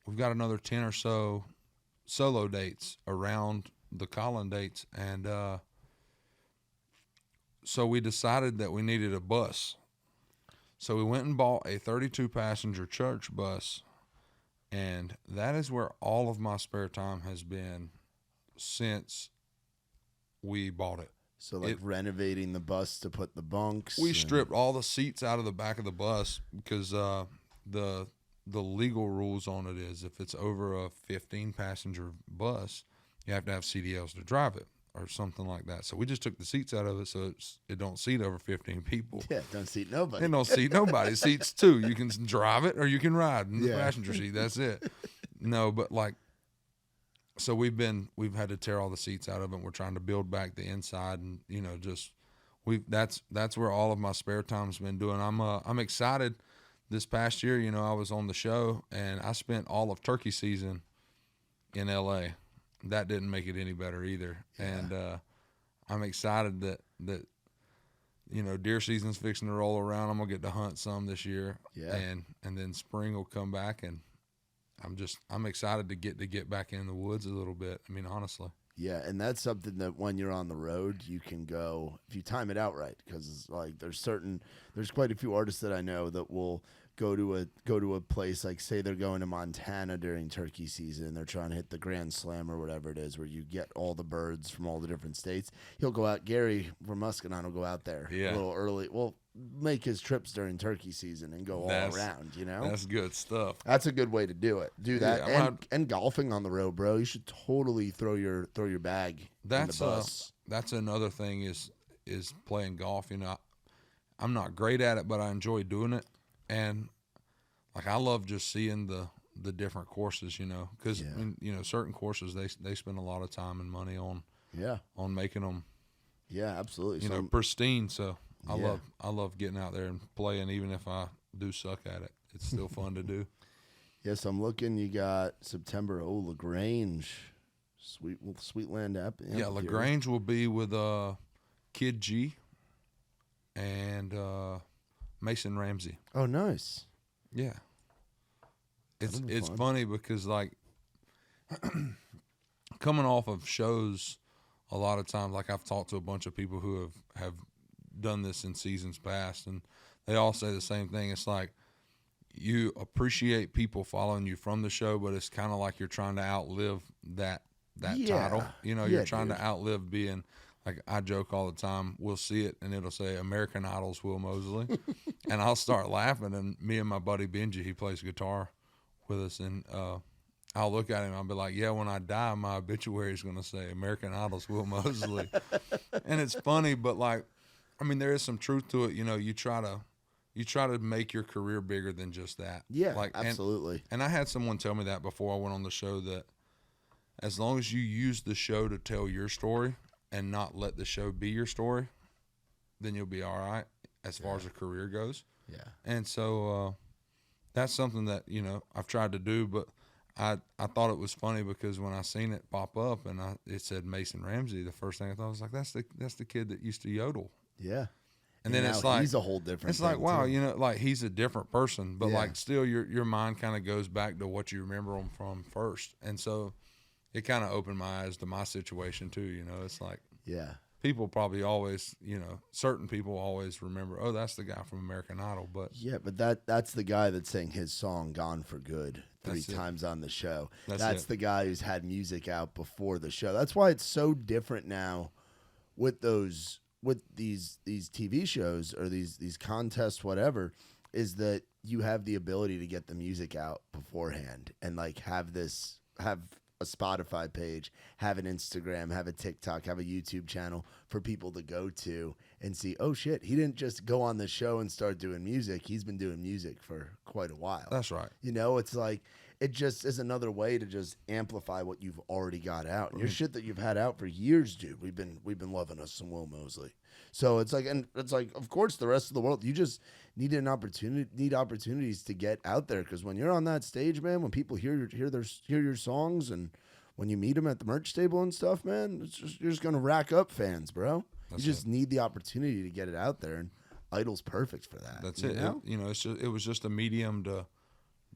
another 10 or so solo dates around the Colin dates, and so we decided that we needed a bus. So we went and bought a 32-passenger church bus, and that is where all of my spare time has been since we bought it. So renovating the bus to put the bunks. We stripped all the seats out of the back of the bus because the legal rules on it is if it's over a 15-passenger bus, you have to have CDLs to drive it or something like that. So we just took the seats out of it so it don't seat over 15 people. Yeah, don't seat nobody. It don't seat nobody. It seats two. You can drive it or you can ride in the passenger seat. That's it. No, but so we've had to tear all the seats out of it. And we're trying to build back the inside, and that's where all of my spare time's been doing. I'm excited. This past year, I was on the show, and I spent all of turkey season in LA. That didn't make it any better either. Yeah. And I'm excited that deer season's fixing to roll around. I'm gonna get to hunt some this year. Yeah. And then spring will come back, and I'm excited to get back in the woods a little bit. I mean, honestly. Yeah, and that's something that when you're on the road, you can go if you time it out right. Because there's quite a few artists that I know that will go to a place, like say they're going to Montana during turkey season, they're trying to hit the Grand Slam or whatever it is, where you get all the birds from all the different states. He'll go out. Gary from Muscadine will go out there a little early. Well, make his trips during turkey season and go all around. That's good stuff. That's a good way to do it. Do that, and golfing on the road, bro. You should totally throw your bag in the bus. That's another thing is playing golf. I'm not great at it, but I enjoy doing it. And I love just seeing the different courses, because certain courses they spend a lot of time and money on making them, absolutely, pristine. So I love getting out there and playing, even if I do suck at it. It's still fun to do. Yes, I'm looking. You got September. Oh, LaGrange, Sweetland app. Yeah, LaGrange will be with Kid G and Mason Ramsey. Oh, nice. Yeah. It's funny because coming off of shows a lot of times, I've talked to a bunch of people who have done this in seasons past, and they all say the same thing. It's you appreciate people following you from the show, but it's kind of like you're trying to outlive that title. You know, you're trying to outlive being, like I joke all the time, we'll see it and it'll say American Idol's Will Moseley. And I'll start laughing, and me and my buddy Benji, he plays guitar with us, and I'll look at him and I'll be like, yeah, when I die, my obituary is going to say American Idol's Will Moseley. And it's funny, but like, I mean, there is some truth to it. You know, you try to make your career bigger than just that. Yeah, like, absolutely. And I had someone tell me that before I went on the show, that as long as you use the show to tell your story and not let the show be your story, then you'll be all right as far as a career goes. Yeah. And so that's something that, you know, I've tried to do, but I thought it was funny because when I seen it pop up and it said Mason Ramsey, the first thing I thought was like, that's the kid that used to yodel. Yeah. And then it's like, he's a whole different it's like, wow, too. you know, like he's a different person, but like still your mind kind of goes back to what you remember him from first. And so it kind of opened my eyes to my situation too. You know, it's like, people probably always, you know, certain people always remember, oh, that's the guy from American Idol. But that's the guy that sang his song "Gone for Good" three times on the show. That's the guy who's had music out before the show. That's why it's so different now with these TV shows or these contests, whatever, is that you have the ability to get the music out beforehand and like have a Spotify page, have an Instagram, have a TikTok, have a YouTube channel for people to go to and see, oh shit, he didn't just go on the show and start doing music. He's been doing music for quite a while. That's right. You know, it's like, it just is another way to just amplify what you've already got out. And your shit that you've had out for years, dude. We've been loving us some Will Moseley. So it's like, of course, the rest of the world, you just need opportunities to get out there. Because when you're on that stage, man, when people hear your songs, and when you meet them at the merch table and stuff, man, you're just gonna rack up fans, bro. You just need the opportunity to get it out there, and Idol's perfect for that. That's it. It was just a medium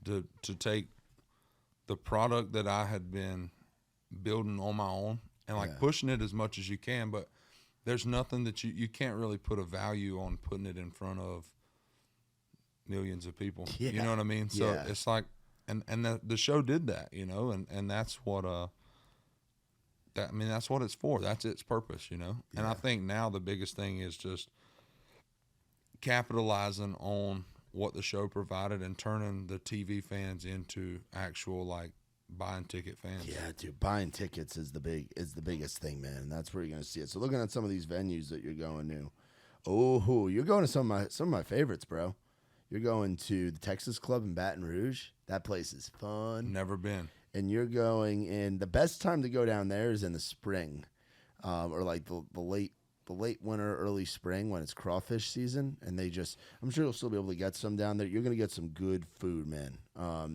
to take the product that I had been building on my own and like pushing it as much as you can, but there's nothing that you can't really put a value on putting it in front of millions of people. Yeah. You know what I mean? So it's like, and the show did that, you know, and that's what, that's what it's for. That's its purpose, you know? Yeah. And I think now the biggest thing is just capitalizing on what the show provided and turning the TV fans into actual like buying ticket fans. Yeah, dude, buying tickets is the biggest thing, man. That's where you're gonna see it. So looking at some of these venues that you're going to, you're going to some of my favorites, bro. You're going to the Texas Club in Baton Rouge. That place is fun. Never been. And you're going in. The best time to go down there is in the spring, or like the late winter, early spring when it's crawfish season, and I'm sure you'll still be able to get some down there. You're gonna get some good food, man.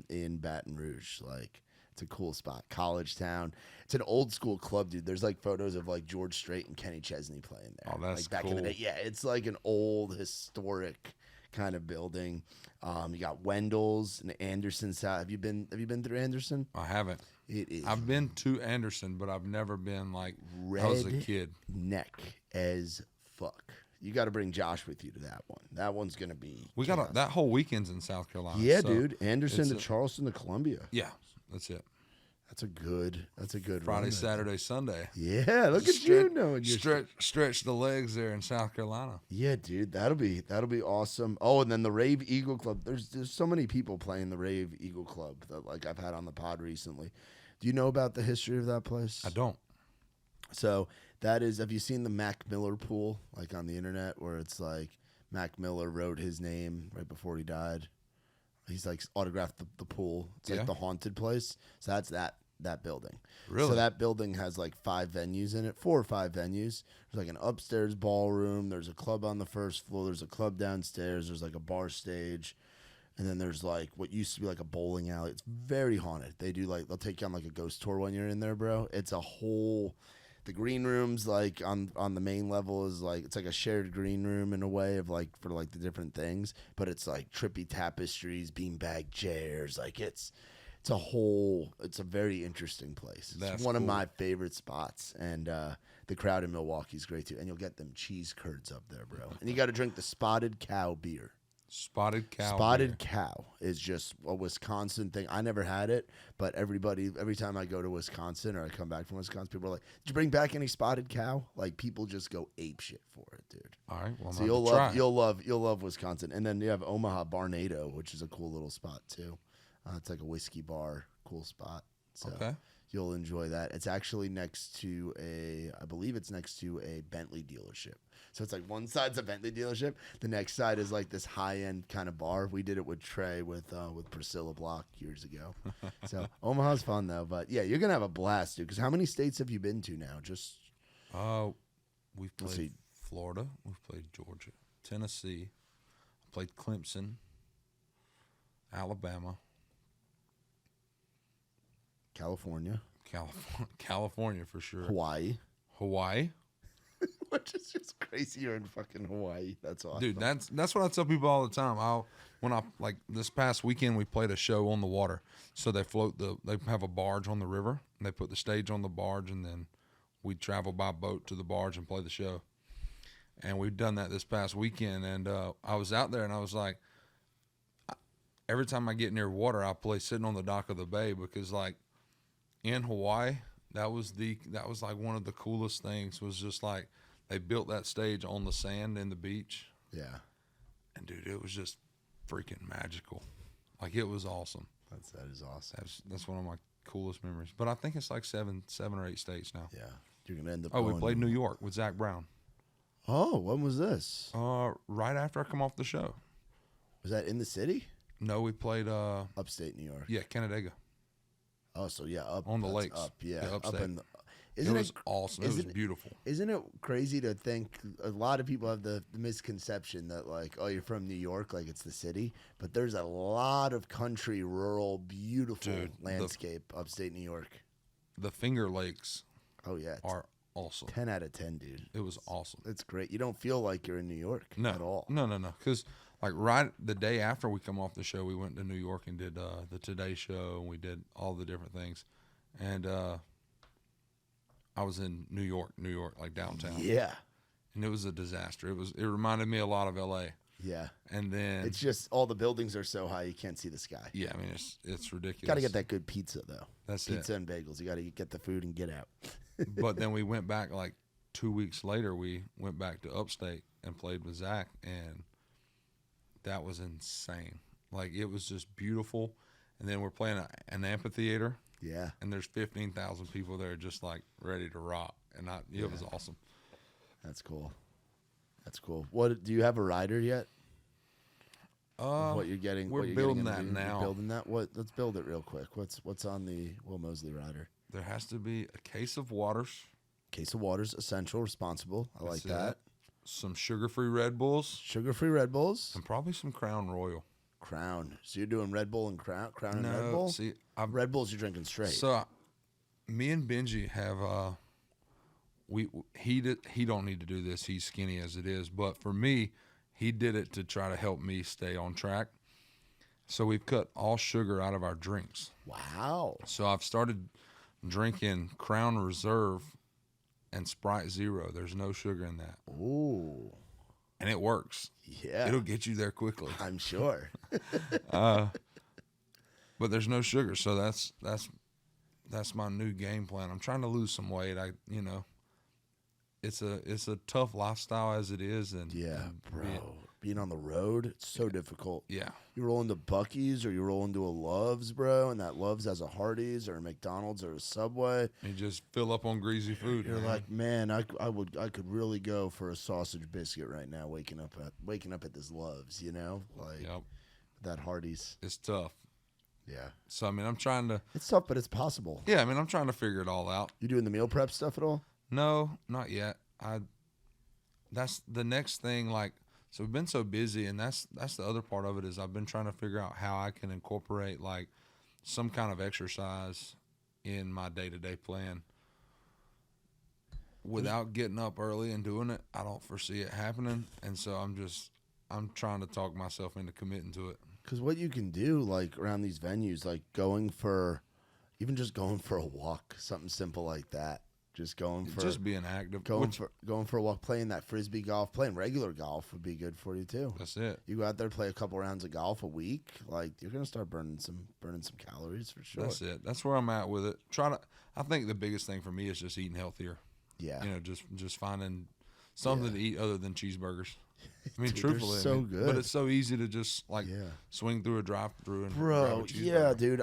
In Baton Rouge, like it's a cool spot, college town. It's an old school club, dude. There's like photos of like George Strait and Kenny Chesney playing there. Oh, that's like back cool. In the day. Yeah, it's like an old historic kind of building. You got Wendell's and Anderson South. Have you been through Anderson? I haven't. It is. I've been to Anderson, but I've never been like I was a kid. Neck as fuck. You got to bring Josh with you to that one. That one's gonna be. We got that whole weekend's in South Carolina. Yeah, so dude. Anderson to Charleston to Columbia. Yeah, that's it. That's a good Friday, run, Saturday, Sunday. Yeah, look at you knowing your stretch the legs there in South Carolina. Yeah, dude, that'll be awesome. Oh, and then the Rave Eagle Club. There's so many people playing the Rave Eagle Club that like I've had on the pod recently. Do you know about the history of that place? I don't. So that is, have you seen the Mac Miller pool like on the internet where it's like Mac Miller wrote his name right before he died? He's like autographed the pool. It's like the haunted place. So that's that building. Really? So that building has like 5 venues in it, 4 or 5 venues. There's like an upstairs ballroom. There's a club on the first floor. There's a club downstairs. There's like a bar stage. And then there's like what used to be like a bowling alley. It's very haunted. They'll take you on like a ghost tour when you're in there, bro. It's a whole, the green rooms like on the main level is like, it's like a shared green room in a way of like for like the different things, but it's like trippy tapestries, beanbag chairs. Like it's a very interesting place. It's one of my favorite spots. And the crowd in Milwaukee is great too. And you'll get them cheese curds up there, bro. And you got to drink the Spotted Cow beer. Spotted cow. Spotted cow is just a Wisconsin thing. I never had it, but every time I go to Wisconsin or I come back from Wisconsin, people are like, "Did you bring back any spotted cow?" Like people just go ape shit for it, dude. All right, well, so you'll love Wisconsin, and then you have Omaha Barnado, which is a cool little spot too. It's like a whiskey bar, cool spot. So you'll enjoy that. It's actually next to I believe it's next to a Bentley dealership. So it's like one side's a Bentley dealership, the next side is like this high-end kind of bar. We did it with Trey with Priscilla Block years ago. So Omaha's fun though, but yeah, you're gonna have a blast, dude. Because how many states have you been to now? Just we've played Florida, we've played Georgia, Tennessee, played Clemson, Alabama, California for sure, Hawaii. Which is just crazy. You're in fucking Hawaii. That's awesome. Dude, that's what I tell people all the time. Like this past weekend we played a show on the water. So they have a barge on the river and they put the stage on the barge and then we travel by boat to the barge and play the show. And we've done that this past weekend and I was out there and I was like, every time I get near water I play sitting on the dock of the bay because like in Hawaii that was like one of the coolest things was just like they built that stage on the sand in the beach. Yeah. And dude, it was just freaking magical. Like it was awesome. That is awesome. That's one of my coolest memories. But I think it's like seven or 8 states now. Yeah. You're gonna end up. Oh, we played New York with Zach Brown. Oh, when was this? Right after I come off the show. Was that in the city? No, we played upstate New York. Yeah, Canandaigua. Oh, so yeah, up on the lakes. Up, yeah, upstate. Up in the. It was awesome. It was beautiful. Isn't it crazy to think a lot of people have the misconception that like, oh, you're from New York, like it's the city, but there's a lot of country, rural, beautiful landscape upstate New York. The Finger Lakes. Oh yeah, are awesome. 10 out of 10, dude. It was awesome. It's great. You don't feel like you're in New York at all. No. Because like right the day after we come off the show, we went to New York and did the Today Show, and we did all the different things, and I was in New York, like downtown. Yeah. And it was a disaster. It reminded me a lot of LA. Yeah. And then it's just all the buildings are so high you can't see the sky. Yeah, I mean it's ridiculous. Got to get that good pizza though. That's pizza and bagels. You got to get the food and get out. But then we went back like 2 weeks later. We went back to upstate and played with Zach, and that was insane. Like it was just beautiful. And then we're playing an amphitheater. Yeah. And there's 15,000 people there just like ready to rock. And it was awesome. That's cool. That's cool. What do you have a rider yet? What you're getting? We're building that now. You're building that. What? Let's build it real quick. What's on the Will Moseley rider? There has to be a case of waters. Case of waters, essential, responsible. I like that. Some sugar-free Red Bulls. Sugar-free Red Bulls. And probably some Crown Royal. Crown. So you're doing Red Bull and Crown and Red Bull? See, Red Bulls you're drinking straight. So me and Benji have he don't need to do this. He's skinny as it is, but for me, he did it to try to help me stay on track. So we've cut all sugar out of our drinks. Wow. So I've started drinking Crown Reserve and Sprite Zero. There's no sugar in that. Ooh. And it works. Yeah. It'll get you there quickly. I'm sure. But there's no sugar, so that's my new game plan. I'm trying to lose some weight. It's a tough lifestyle as it is, and bro, being on the road, it's so difficult. Yeah, you roll into Buc-ee's or you roll into a Love's, bro, and that Love's has a Hardee's or a McDonald's or a Subway. You just fill up on greasy food. You're like, man, I could really go for a sausage biscuit right now. Waking up at this Love's, that Hardee's. It's tough. Yeah. So I mean, I'm trying to. It's tough, but it's possible. Yeah, I mean, I'm trying to figure it all out. You doing the meal prep stuff at all? No, not yet. That's the next thing. Like, so we've been so busy, and that's the other part of it is I've been trying to figure out how I can incorporate like some kind of exercise in my day-to-day plan without getting up early and doing it. I don't foresee it happening, and so I'm trying to talk myself into committing to it. Because what you can do, like around these venues, like going for a walk, something simple like that. Just going for just being active, going for a walk, playing that frisbee golf, playing regular golf would be good for you too. That's it. You go out there, play a couple rounds of golf a week, like you're gonna start burning some calories for sure. That's it. That's where I'm at with it. I think the biggest thing for me is just eating healthier. Yeah. Just finding something to eat other than cheeseburgers. I mean, Dude, truthfully, so good. But it's so easy to just swing through a drive-through and grab a cheeseburger. Yeah, dude.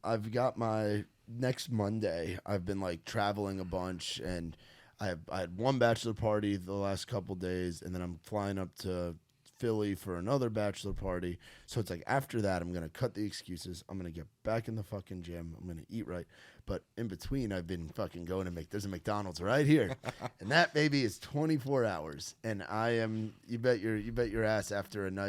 I've got my next Monday. I've been like traveling a bunch, and I had one bachelor party the last couple days, and then I'm flying up to Philly for another bachelor party. So it's like after that, I'm gonna cut the excuses. I'm gonna get back in the fucking gym. I'm gonna eat right. But in between, I've been fucking going to there's a McDonald's right here, and that baby is 24 hours. And I am, you bet your ass after an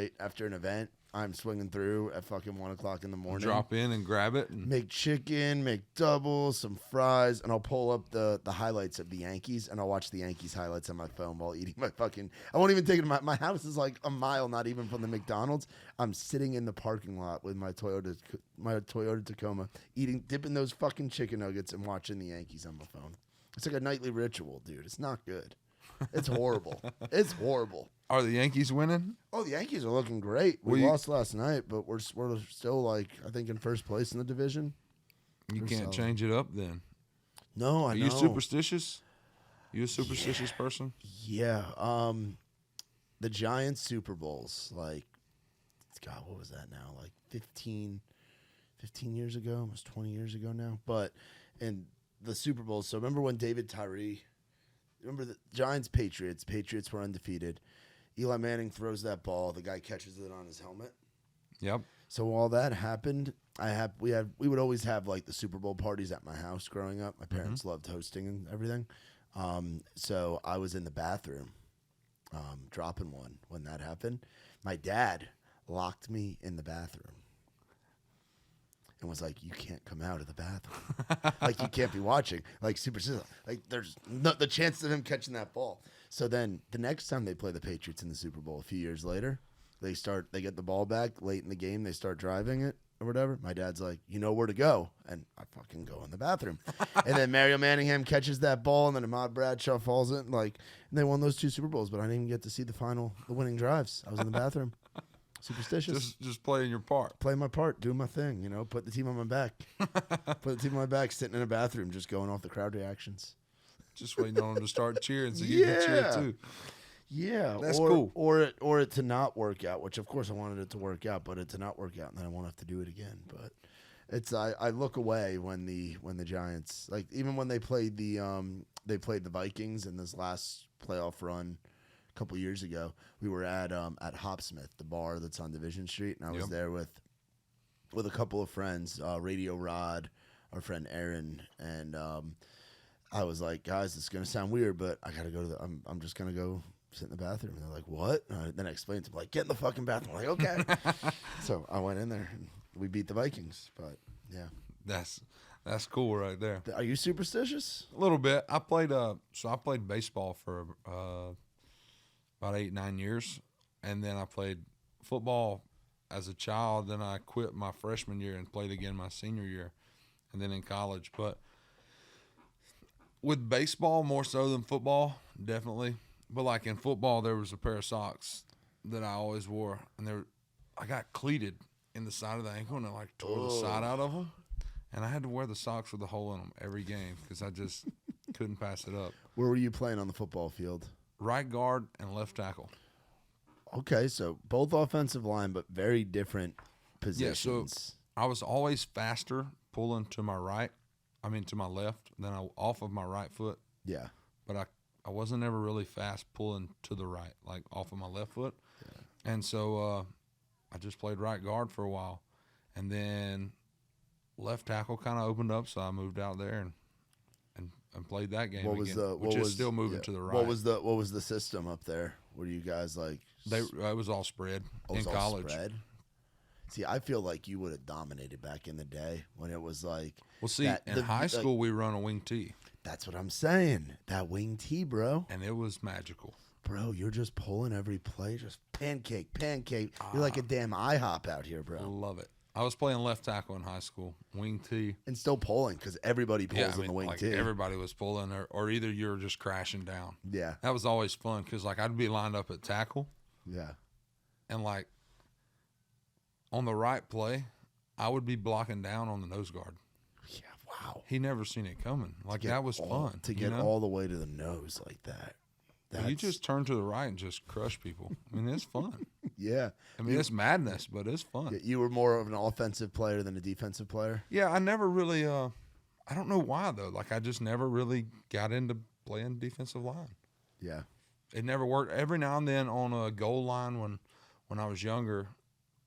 event, I'm swinging through at fucking 1 o'clock in the morning. Drop in and grab it. And make chicken, make doubles, some fries, and I'll pull up the highlights of the Yankees, and I'll watch the Yankees highlights on my phone while eating my fucking. I won't even take it to my house is like a mile, not even from the McDonald's. I'm sitting in the parking lot with my Toyota Tacoma, dipping those fucking chicken nuggets and watching the Yankees on my phone. It's like a nightly ritual, dude. It's not good. It's horrible. It's horrible. Are the Yankees winning? Oh, the Yankees are looking great. We lost last night, but we're still like I think in first place in the division. You can't change it up then. No, I know. Are you superstitious? You a superstitious person? Yeah. The Giants Super Bowls, like, God, what was that now? Like 15 years ago, almost 20 years ago now. But in the Super Bowls, so remember when David Tyree. Remember the Giants, Patriots. Patriots were undefeated. Eli Manning throws that ball. The guy catches it on his helmet. Yep. So while that happened, we would always have like the Super Bowl parties at my house growing up. My parents loved hosting and everything. So I was in the bathroom, dropping one when that happened. My dad locked me in the bathroom. And was like, you can't come out of the bathroom. Like, you can't be watching. Like, like, there's no, the chance of him catching that ball. So then the next time they play the Patriots in the Super Bowl, a few years later, they get the ball back late in the game. They start driving it or whatever. My dad's like, you know where to go. And I fucking go in the bathroom. And then Mario Manningham catches that ball, and then Ahmad Bradshaw falls in. Like, and they won those 2 Super Bowls, but I didn't even get to see the winning drives. I was in the bathroom. Superstitious. Just playing your part. Play my part, doing my thing, put the team on my back. Put the team on my back, sitting in a bathroom, just going off the crowd reactions. Just waiting on them to start cheering so you can cheer too. Yeah. That's cool. Or it to not work out, which of course I wanted it to work out, but it to not work out, and then I won't have to do it again. But it's I look away when the Giants, like, even when they played the Vikings in this last playoff run a couple years ago. We were at Hopsmith, the bar that's on Division Street, and I was there with a couple of friends, Radio Rod, our friend Aaron, and I was like, guys, it's gonna sound weird, but I gotta go to I'm just gonna go sit in the bathroom. And they're like, what? And then I explained to them, like, get in the fucking bathroom. I'm like, okay. So I went in there and we beat the Vikings. But yeah, that's cool right there. Are you superstitious? A little bit. I played baseball for about 8-9 years, and then I played football as a child. Then I quit my freshman year and played again my senior year, and then in college. But with baseball more so than football, definitely. But like in football, there was a pair of socks that I always wore, and I got cleated in the side of the ankle, and I like tore the side out of them, and I had to wear the socks with a hole in them every game because I just couldn't pass it up. Where were you playing on the football field? Right guard and left tackle. Okay, so both offensive line, but very different positions. Yeah, so I was always faster pulling to my left than off of my right foot. Yeah. But I wasn't ever really fast pulling to the right, like off of my left foot. Yeah. And so I just played right guard for a while. And then left tackle kind of opened up, so I moved out there and played that game still moving to the right. What was the system up there? Were you guys like? It was all spread in college. Spread? See, I feel like you would have dominated back in the day when it was like. Well, see, in high school we run a wing tee. That's what I'm saying. That wing tee, bro. And it was magical. Bro, you're just pulling every play, just pancake. You're like a damn IHOP out here, bro. I love it. I was playing left tackle in high school, wing T. And still pulling because everybody pulls on the wing T. Everybody was pulling, or either you're just crashing down. Yeah. That was always fun because, like, I'd be lined up at tackle. Yeah. And, like, on the right play, I would be blocking down on the nose guard. Yeah, wow. He never seen it coming. Like, that was fun. To get all the way to the nose like that. You just turn to the right and just crush people. I mean, it's fun. Yeah. I mean, it's madness, but it's fun. You were more of an offensive player than a defensive player? Yeah, I never really I don't know why, though. Like, I just never really got into playing defensive line. Yeah. It never worked. Every now and then on a goal line when I was younger,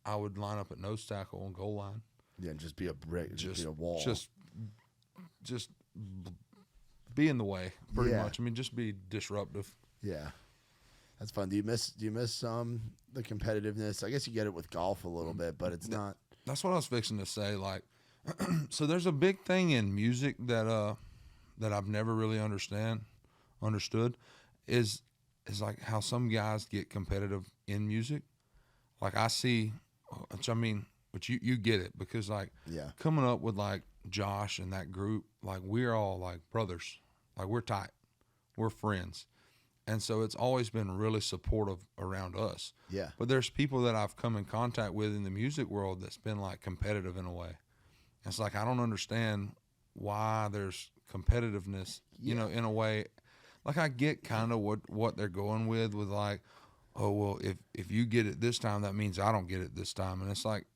I would line up at nose tackle on goal line. Yeah, and just be a brick, just be a wall. Just be in the way, pretty much. I mean, just be disruptive. Yeah, that's fun. Do you miss the competitiveness? I guess you get it with golf a little bit, but it's not. That's what I was fixing to say. Like, so there's a big thing in music that I've never really understood is like how some guys get competitive in music. Like I see, but you get it because like coming up with like Josh and that group, like we're all like brothers, like we're tight, we're friends. And so it's always been really supportive around us. Yeah. But there's people that I've come in contact with in the music world that's been like competitive in a way. It's like I don't understand why there's competitiveness, you know, in a way. Like I get kind of what they're going with like, oh well, if you get it this time, that means I don't get it this time. And it's like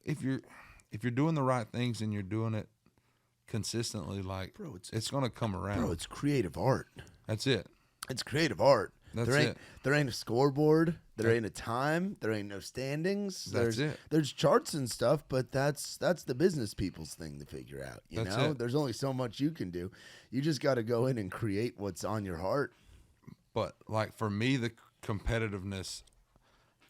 if you're doing the right things and you're doing it consistently, like bro, it's gonna come around. Bro, it's creative art. That's it. It's creative art. That's it. There ain't a scoreboard. There ain't a time. There ain't no standings. That's it. There's charts and stuff, but that's the business people's thing to figure out. You know, there's only so much you can do. You just got to go in and create what's on your heart. But like for me, the competitiveness,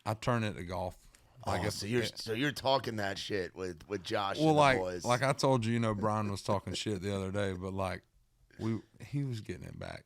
I turn it to golf. Like so you're talking that shit with Josh well, and like, the boys. Like I told you, you know, Brian was talking shit the other day, but like he was getting it back.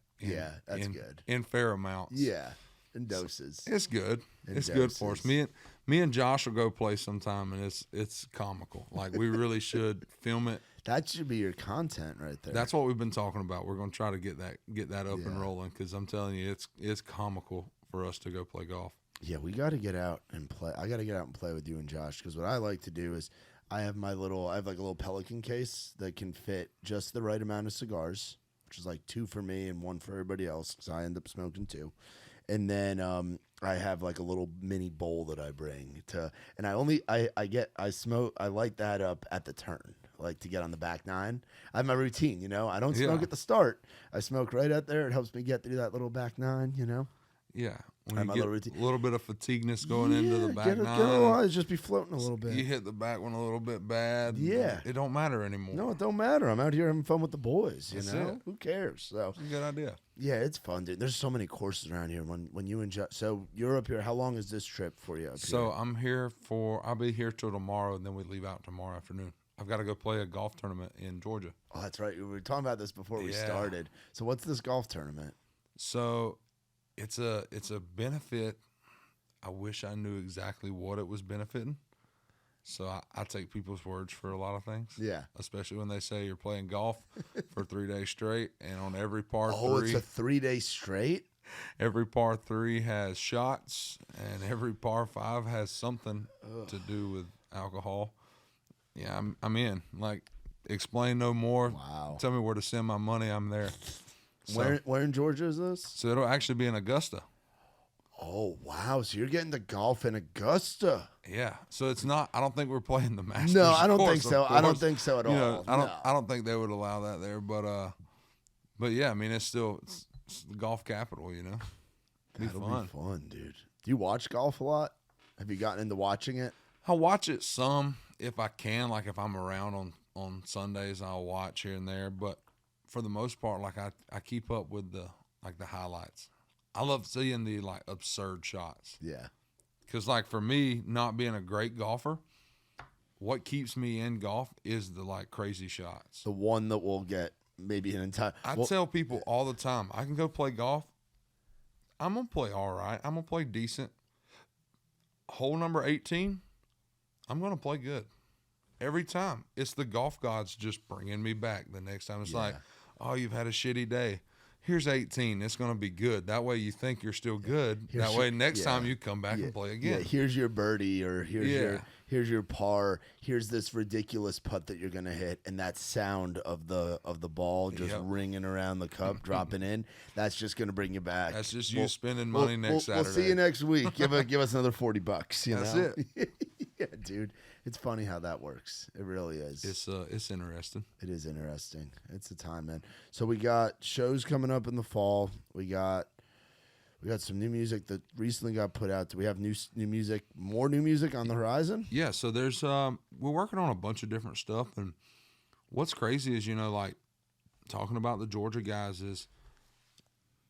That's good. In fair amounts. Yeah, in doses. It's good. It's good for us. Me and Josh will go play sometime, and it's comical. Like we really should film it. That should be your content right there. That's what we've been talking about. We're going to try to get that up and rolling because I'm telling you, it's comical for us to go play golf. Yeah, we got to get out and play. I got to get out and play with you and Josh because what I like to do is I have like a little Pelican case that can fit just the right amount of cigars, which is like 2 for me and 1 for everybody else because I end up smoking 2. And then I have like a little mini bowl that I bring and I light that up at the turn, like to get on the back 9. I have my routine, you know. I don't smoke at the start. I smoke right out there. It helps me get through that little back 9, you know. Yeah. When you get a little bit of fatigueness going into the back 9. I'll just be floating a little bit. You hit the back one a little bit bad. Yeah. It don't matter anymore. No, it don't matter. I'm out here having fun with the boys, you know? It. Who cares? So it's a good idea. Yeah, it's fun, dude. There's so many courses around here. When you and so you're up here, how long is this trip for you up here? I'll be here till tomorrow, and then we leave out tomorrow afternoon. I've got to go play a golf tournament in Georgia. Oh, that's right. We were talking about this before we started. So what's this golf tournament? So it's a benefit. I wish I knew exactly what it was benefiting. So I take people's words for a lot of things. Yeah. Especially when they say you're playing golf for 3 days straight, and on every par 3. Oh, it's a 3 day straight? Every par 3 has shots, and every par 5 has something to do with alcohol. Yeah, I'm in. Like, explain no more. Wow. Tell me where to send my money. I'm there. So, where in Georgia is this? So it'll actually be in Augusta. Oh, wow. So you're getting to golf in Augusta. Yeah. So it's not, I don't think we're playing the Masters. No, I don't think so. I don't think so at all. Know, I don't think they would allow that there. But yeah, I mean, it's the golf capital, you know. That'll be fun, dude. Do you watch golf a lot? Have you gotten into watching it? I watch it some if I can. Like if I'm around on Sundays, I'll watch here and there. But for the most part, like I keep up with the highlights. I love seeing the like absurd shots. Yeah. Because like for me, not being a great golfer, what keeps me in golf is the like crazy shots. The one that will get maybe an entire. I tell people all the time, I can go play golf. I'm gonna play all right. I'm gonna play decent. Hole number 18, I'm going to play good. Every time. It's the golf gods just bringing me back. The next time it's like, oh, you've had a shitty day. Here's 18. It's going to be good. That way you think you're still good. That way next time you come back and play again. Yeah, here's your birdie, or here's your par. Here's this ridiculous putt that you're going to hit, and that sound of the ball just ringing around the cup, dropping in. That's just going to bring you back. That's just you spending money next Saturday. We'll see you next week. Give us another $40. That's it. Yeah, dude. It's funny how that works. It really is. It's interesting. It is interesting. It's a time, man. So we got shows coming up in the fall. We got some new music that recently got put out. Do we have new music, more new music on the horizon? Yeah, so there's we're working on a bunch of different stuff, and what's crazy is, like talking about the Georgia guys is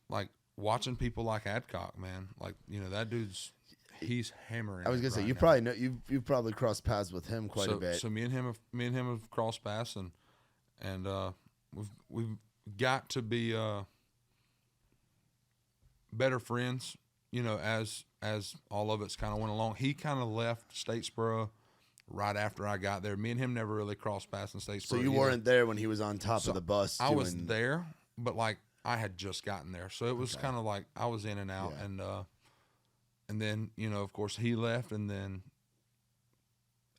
like watching people like Adcock, man. Like, that dude's he's hammering. I was gonna say you probably know you've probably crossed paths with him quite a bit. So me and him have crossed paths, and we've got to be better friends. As all of it's kind of went along. He kind of left Statesboro right after I got there. Me and him never really crossed paths in Statesboro. So you weren't there when he was on top of the bus. I was there, but like I had just gotten there, so it was kind of like I was in and out, and then, of course, he left, and then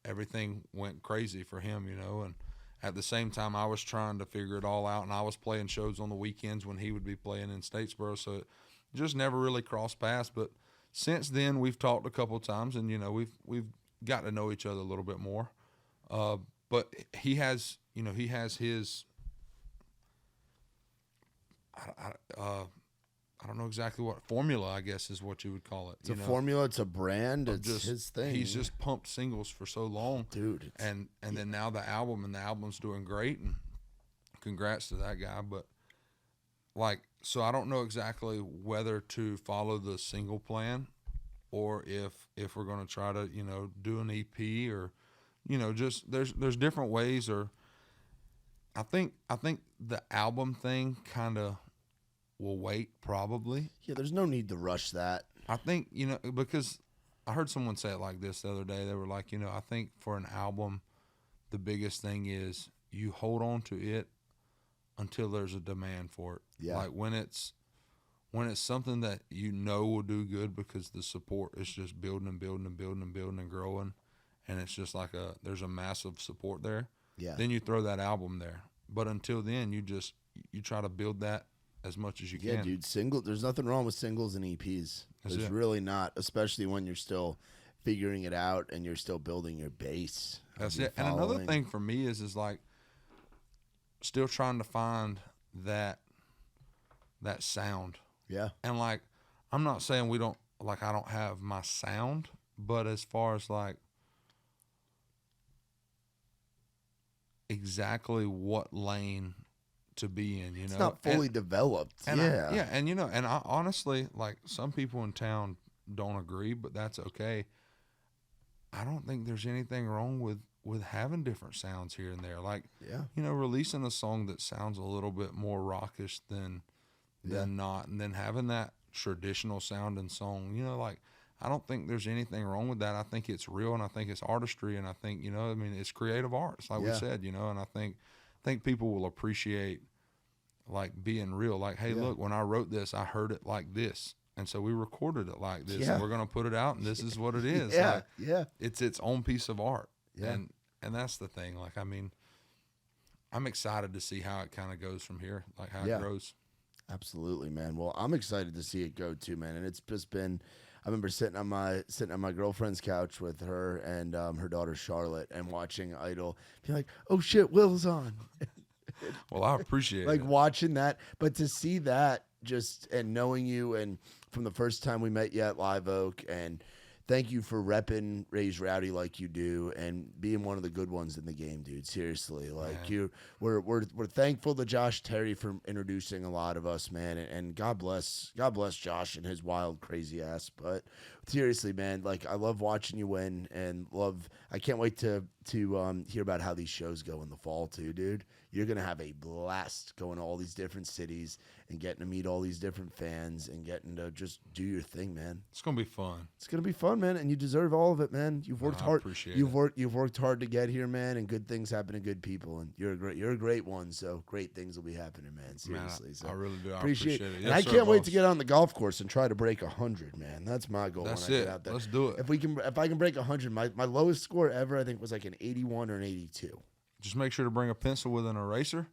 everything went crazy for him, and at the same time, I was trying to figure it all out, and I was playing shows on the weekends when he would be playing in Statesboro, so it just never really crossed paths. But since then, we've talked a couple of times, and, we've got to know each other a little bit more. But he has his I don't know exactly what formula, I guess, is what you would call it. It's a formula. It's a brand. It's his thing. He's just pumped singles for so long, dude. And then now the album's doing great, and congrats to that guy. But so I don't know exactly whether to follow the single plan, or if we're going to try to do an EP, or just there's different ways. Or I think the album thing kind of will wait, probably. Yeah, there's no need to rush that. I think, because I heard someone say it like this the other day. They were like, I think for an album, the biggest thing is you hold on to it until there's a demand for it. Yeah. Like when it's something that will do good because the support is just building and building and building and building and growing, and it's just like there's a massive support there. Yeah. Then you throw that album there. But until then, you try to build that as much as you can. Yeah, dude. There's nothing wrong with singles and EPs. There's really not, especially when you're still figuring it out and you're still building your base. That's it. And another thing for me is like still trying to find that sound. Yeah. And like, I'm not saying I don't have my sound, but as far as like exactly what lane to be in, it's not fully developed. And and I honestly, like, some people in town don't agree, but that's okay. I don't think there's anything wrong with having different sounds here and there. Like, releasing a song that sounds a little bit more rockish than not, and then having that traditional sounding song, like, I don't think there's anything wrong with that. I think it's real, and I think it's artistry, and I think, it's creative arts, like we said, and I think people will appreciate like being real. Like, hey, look, when I wrote this, I heard it like this, and so we recorded it like this, and we're gonna put it out, and this is what it is. It's its own piece of art. And that's the thing. Like, I'm excited to see how it kind of goes from here, like how it grows. Absolutely, man. Well, I'm excited to see it go too, man. And it's just been, I remember sitting on my girlfriend's couch with her and her daughter Charlotte, and watching Idol, be like, oh shit, Will's on. Well, I appreciate like it. watching that, but to see that, just, and knowing you, and from the first time we met you at Live Oak, and thank you for repping Raise Rowdy like you do, and being one of the good ones in the game, dude. Seriously, like, we're thankful to Josh Terry for introducing a lot of us, man. And God bless Josh and his wild, crazy ass. But seriously, man, like, I love watching you win, and I can't wait to hear about how these shows go in the fall too, dude. you're going to have a blast going to all these different cities and getting to meet all these different fans and getting to just do your thing, man. It's going to be fun. It's going to be fun, man, and you deserve all of it, man. You've worked hard. You've worked hard to get here, man, and good things happen to good people, and you're a great one, so great things will be happening, man, seriously. Man, so I really do. Appreciate it. Yes, and I sir, can't wait boss. to get on the golf course and try to break 100, man. That's my goal That's when I it. get out there. Let's do it. If I can break 100, my lowest score ever, I think, was like an 81 or an 82. Just make sure to bring a pencil with an eraser,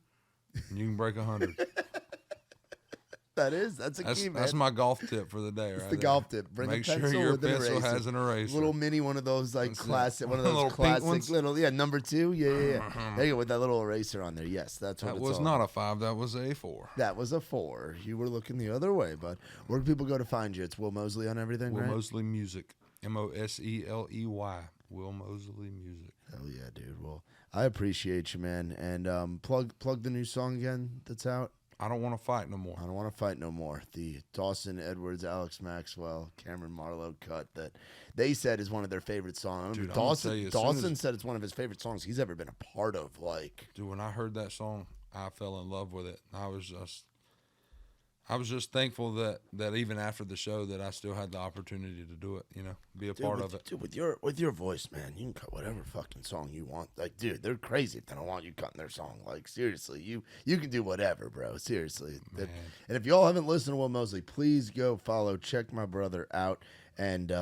and you can break 100. That's a key, man. That's my golf tip for the day, right? The golf tip. Bring Make a pencil sure your with an pencil eraser. has an eraser. Little mini one of those like That's classic, it. one of those Little classic pink ones? little number 2. Yeah. There you go with that little eraser on there. Yes, that's what That it's was all not about. a 5. That was a 4. That was a 4. You were looking the other way, bud. Where do people go to find you? It's Will Moseley on everything, Will right? Moseley Music. Moseley. Will Moseley Music. Hell yeah, dude. Well, I appreciate you, man. And plug the new song again that's out. I don't want to fight no more. I don't want to fight no more. The Dawson Edwards, Alex Maxwell, Cameron Marlowe cut that they said is one of their favorite songs. Dude, I'm gonna tell you, Dawson said it's one of his favorite songs he's ever been a part of. Like, dude, when I heard that song, I fell in love with it. I was just thankful that even after the show that I still had the opportunity to do it, be a part of it. Dude, with your voice, man, you can cut whatever fucking song you want. Like, dude, they're crazy if they don't want you cutting their song. Like, seriously, you can do whatever, bro. Seriously. And if y'all haven't listened to Will Moseley, please go follow, check my brother out, and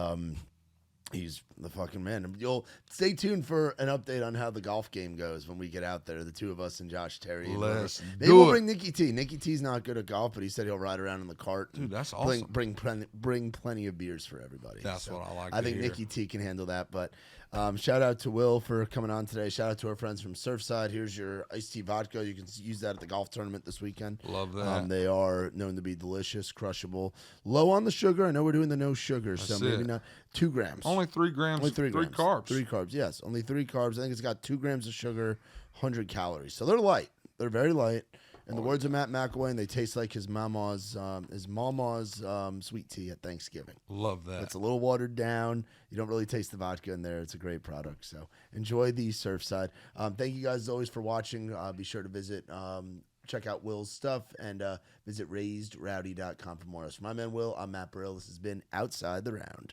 he's the fucking man. You'll stay tuned for an update on how the golf game goes when we get out there. The two of us and Josh Terry. Maybe we'll bring Nicky T. Nicky T's not good at golf, but he said he'll ride around in the cart. Dude, that's awesome. Bring plenty of beers for everybody. That's what I like. I think Nicky T can handle that. But shout out to Will for coming on today. Shout out to our friends from Surfside. Here's your iced tea vodka. You can use that at the golf tournament this weekend. Love that. They are known to be delicious, crushable, low on the sugar. I know we're doing the no sugar, so maybe not 2 grams. Only 3 grams. Only 3 grams. Carbs. 3 carbs, yes. Only 3 carbs. I think it's got 2 grams of sugar, 100 calories. So they're light. They're very light. In the words of Matt McElwain, they taste like his mama's sweet tea at Thanksgiving. Love that. It's a little watered down. You don't really taste the vodka in there. It's a great product. So enjoy the Surfside. Thank you guys as always for watching. Be sure to visit, check out Will's stuff, and visit raisedrowdy.com for more. So my man Will, I'm Matt Burrill. This has been Outside the Round.